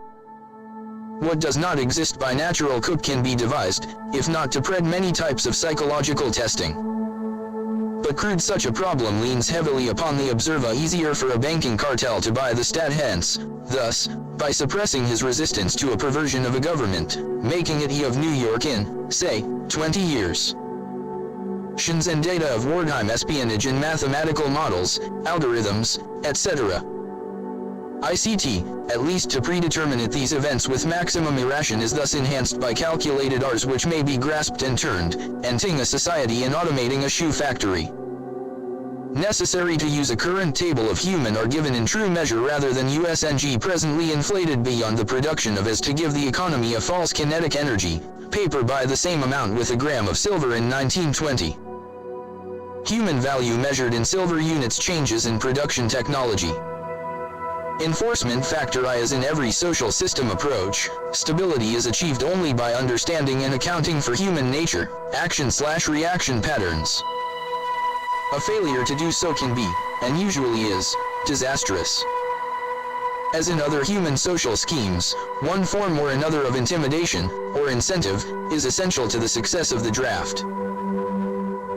What does not exist by natural cook can be devised, if not to pred many types of psychological testing. But crude such a problem leans heavily upon the observer, easier for a banking cartel to buy the stat, hence, thus, by suppressing his resistance to a perversion of a government, making it he of New York in, say, 20 years. Shins and data of wartime espionage in mathematical models, algorithms, etc. ICT, at least to predeterminate these events with maximum irration, is thus enhanced by calculated Rs which may be grasped and turned, ending a society in automating a shoe factory. necessary to use a current table of human are given in true measure rather than USNG presently inflated beyond the production of as to give the economy a false kinetic energy, paper by the same amount with a gram of silver in 1920. Human value measured in silver units changes in production technology. Enforcement factor I as in every social system approach, stability is achieved only by understanding and accounting for human nature, action/reaction patterns. A failure to do so can be, and usually is, disastrous. As in other human social schemes, one form or another of intimidation, or incentive, is essential to the success of the draft.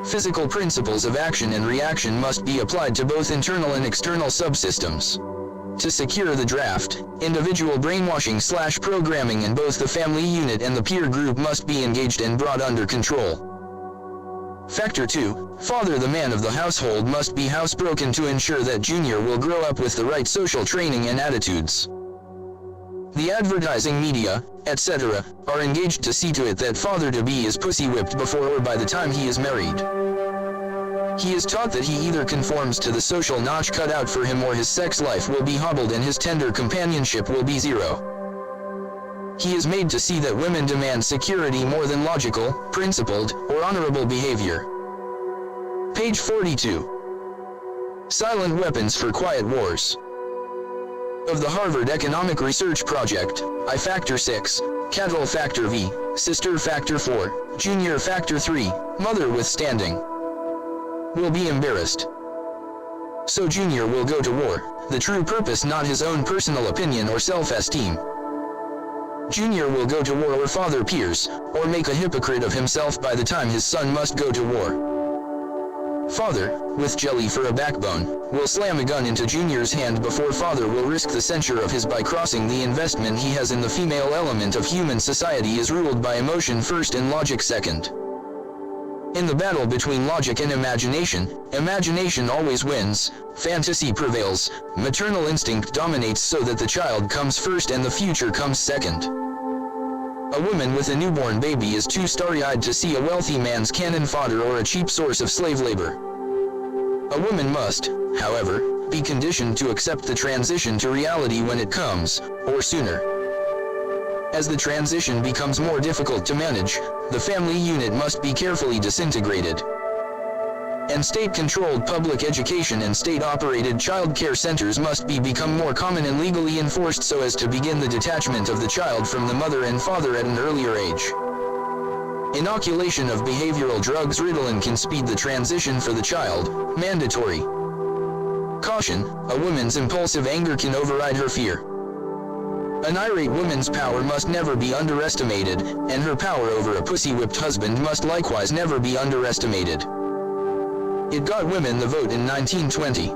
Physical principles of action and reaction must be applied to both internal and external subsystems. To secure the draft, individual brainwashing/programming in both the family unit and the peer group must be engaged and brought under control. Factor 2. Father, the man of the household, must be housebroken to ensure that Junior will grow up with the right social training and attitudes. The advertising media, etc., are engaged to see to it that father-to-be is pussy-whipped before or by the time he is married. He is taught that he either conforms to the social notch cut out for him or his sex life will be hobbled and his tender companionship will be zero. He is made to see that women demand security more than logical, principled, or honorable behavior. Page 42. Silent weapons for quiet wars. Of the Harvard Economic Research Project, I factor 6, cattle factor V, sister factor 4, junior factor 3, mother withstanding. Will be embarrassed. So Junior will go to war, the true purpose not his own personal opinion or self-esteem. Junior will go to war or father peers, or make a hypocrite of himself by the time his son must go to war. Father, with jelly for a backbone, will slam a gun into Junior's hand before father will risk the censure of his by crossing the investment he has in the female element of human society is ruled by emotion first and logic second. In the battle between logic and imagination, imagination always wins, fantasy prevails, maternal instinct dominates so that the child comes first and the future comes second. A woman with a newborn baby is too starry-eyed to see a wealthy man's cannon fodder or a cheap source of slave labor. A woman must, however, be conditioned to accept the transition to reality when it comes, or sooner. As the transition becomes more difficult to manage, the family unit must be carefully disintegrated. And state-controlled public education and state-operated child care centers must become more common and legally enforced so as to begin the detachment of the child from the mother and father at an earlier age. Inoculation of behavioral drugs Ritalin can speed the transition for the child, mandatory. Caution, a woman's impulsive anger can override her fear. An irate woman's power must never be underestimated, and her power over a pussy-whipped husband must likewise never be underestimated. It got women the vote in 1920.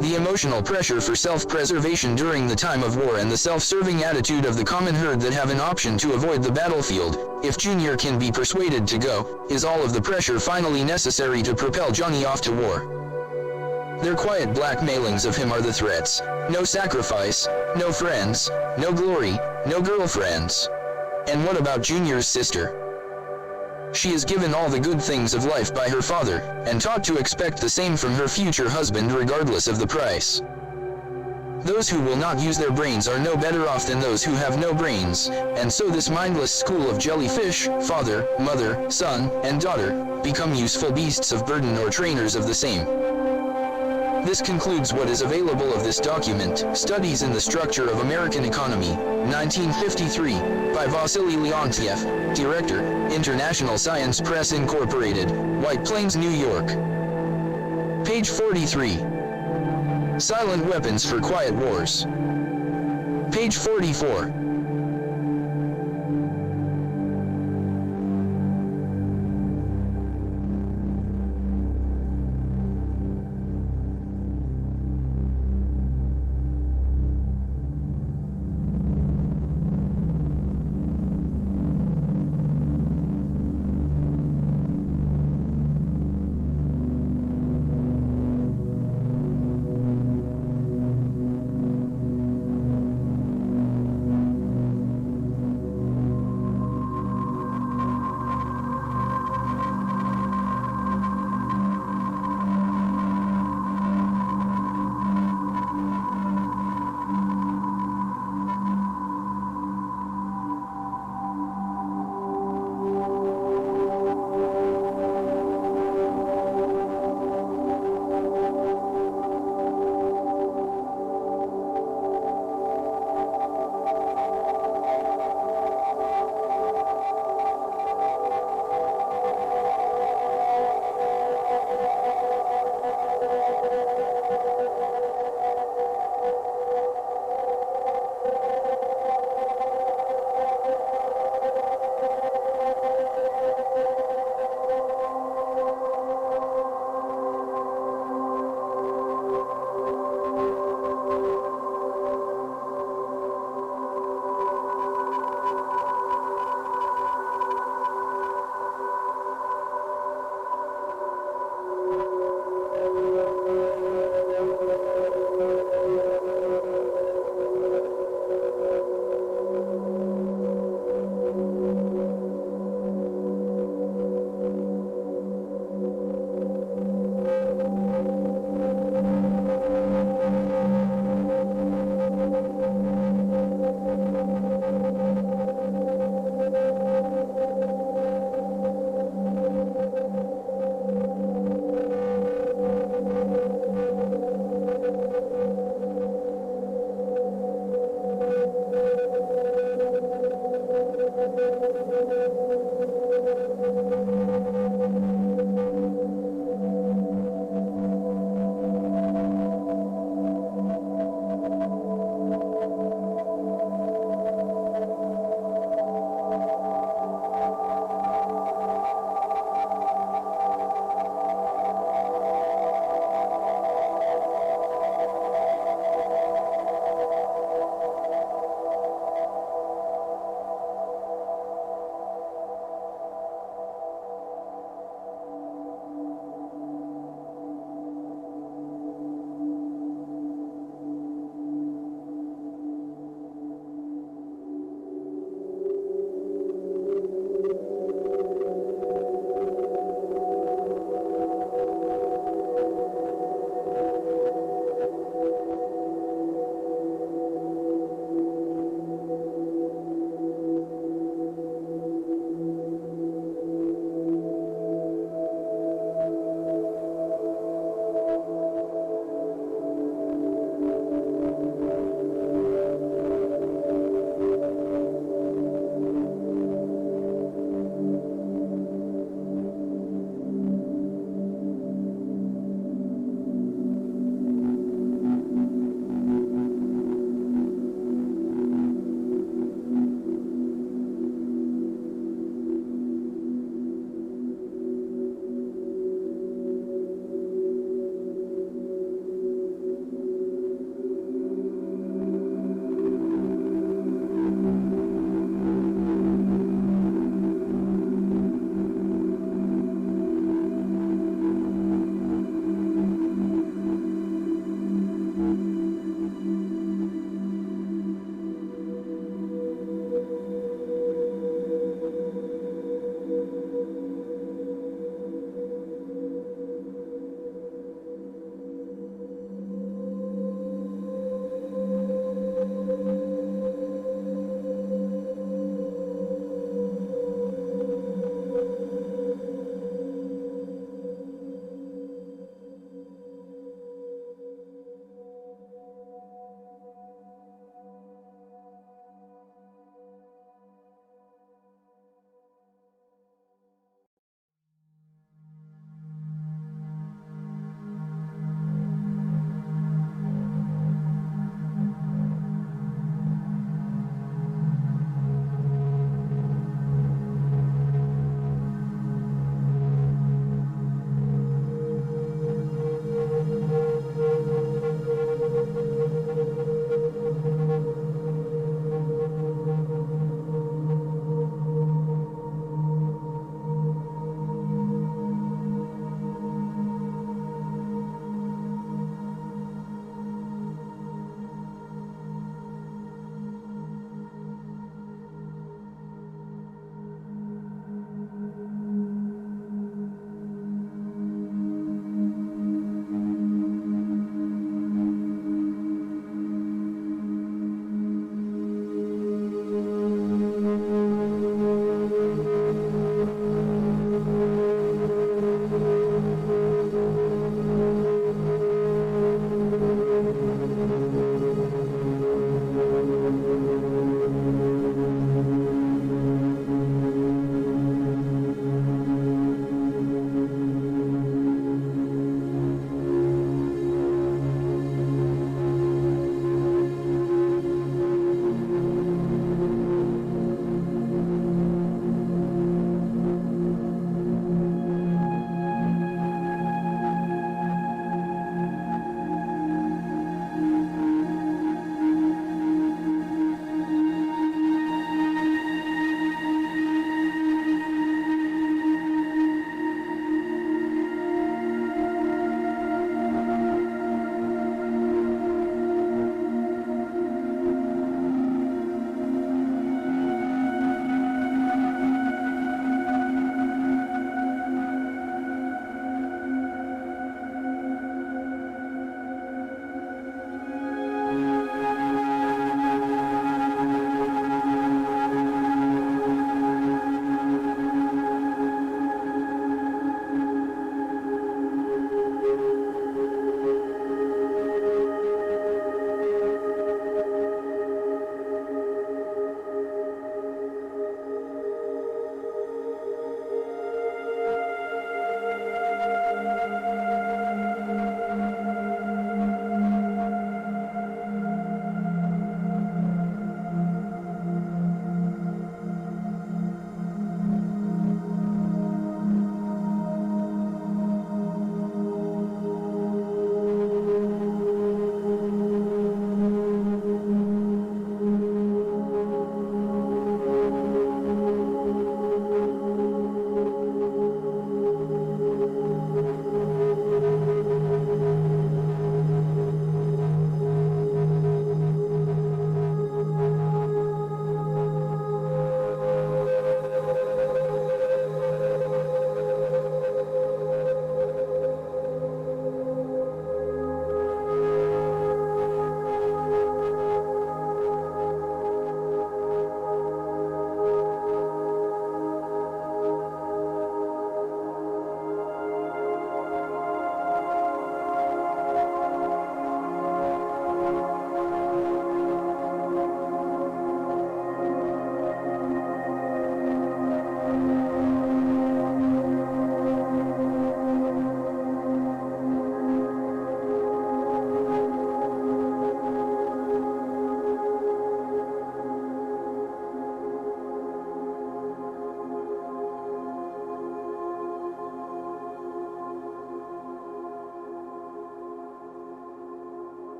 The emotional pressure for self-preservation during the time of war and the self-serving attitude of the common herd that have an option to avoid the battlefield, if Junior can be persuaded to go, is all of the pressure finally necessary to propel Johnny off to war. Their quiet blackmailings of him are the threats: no sacrifice, no friends, no glory, no girlfriends. And what about Junior's sister? She is given all the good things of life by her father, and taught to expect the same from her future husband regardless of the price. Those who will not use their brains are no better off than those who have no brains, and so this mindless school of jellyfish, father, mother, son, and daughter, become useful beasts of burden or trainers of the same. This concludes what is available of this document, Studies in the Structure of American Economy, 1953, by Vasily Leontiev, Director, International Science Press Incorporated, White Plains, New York. Page 43. Silent Weapons for Quiet Wars. Page 44.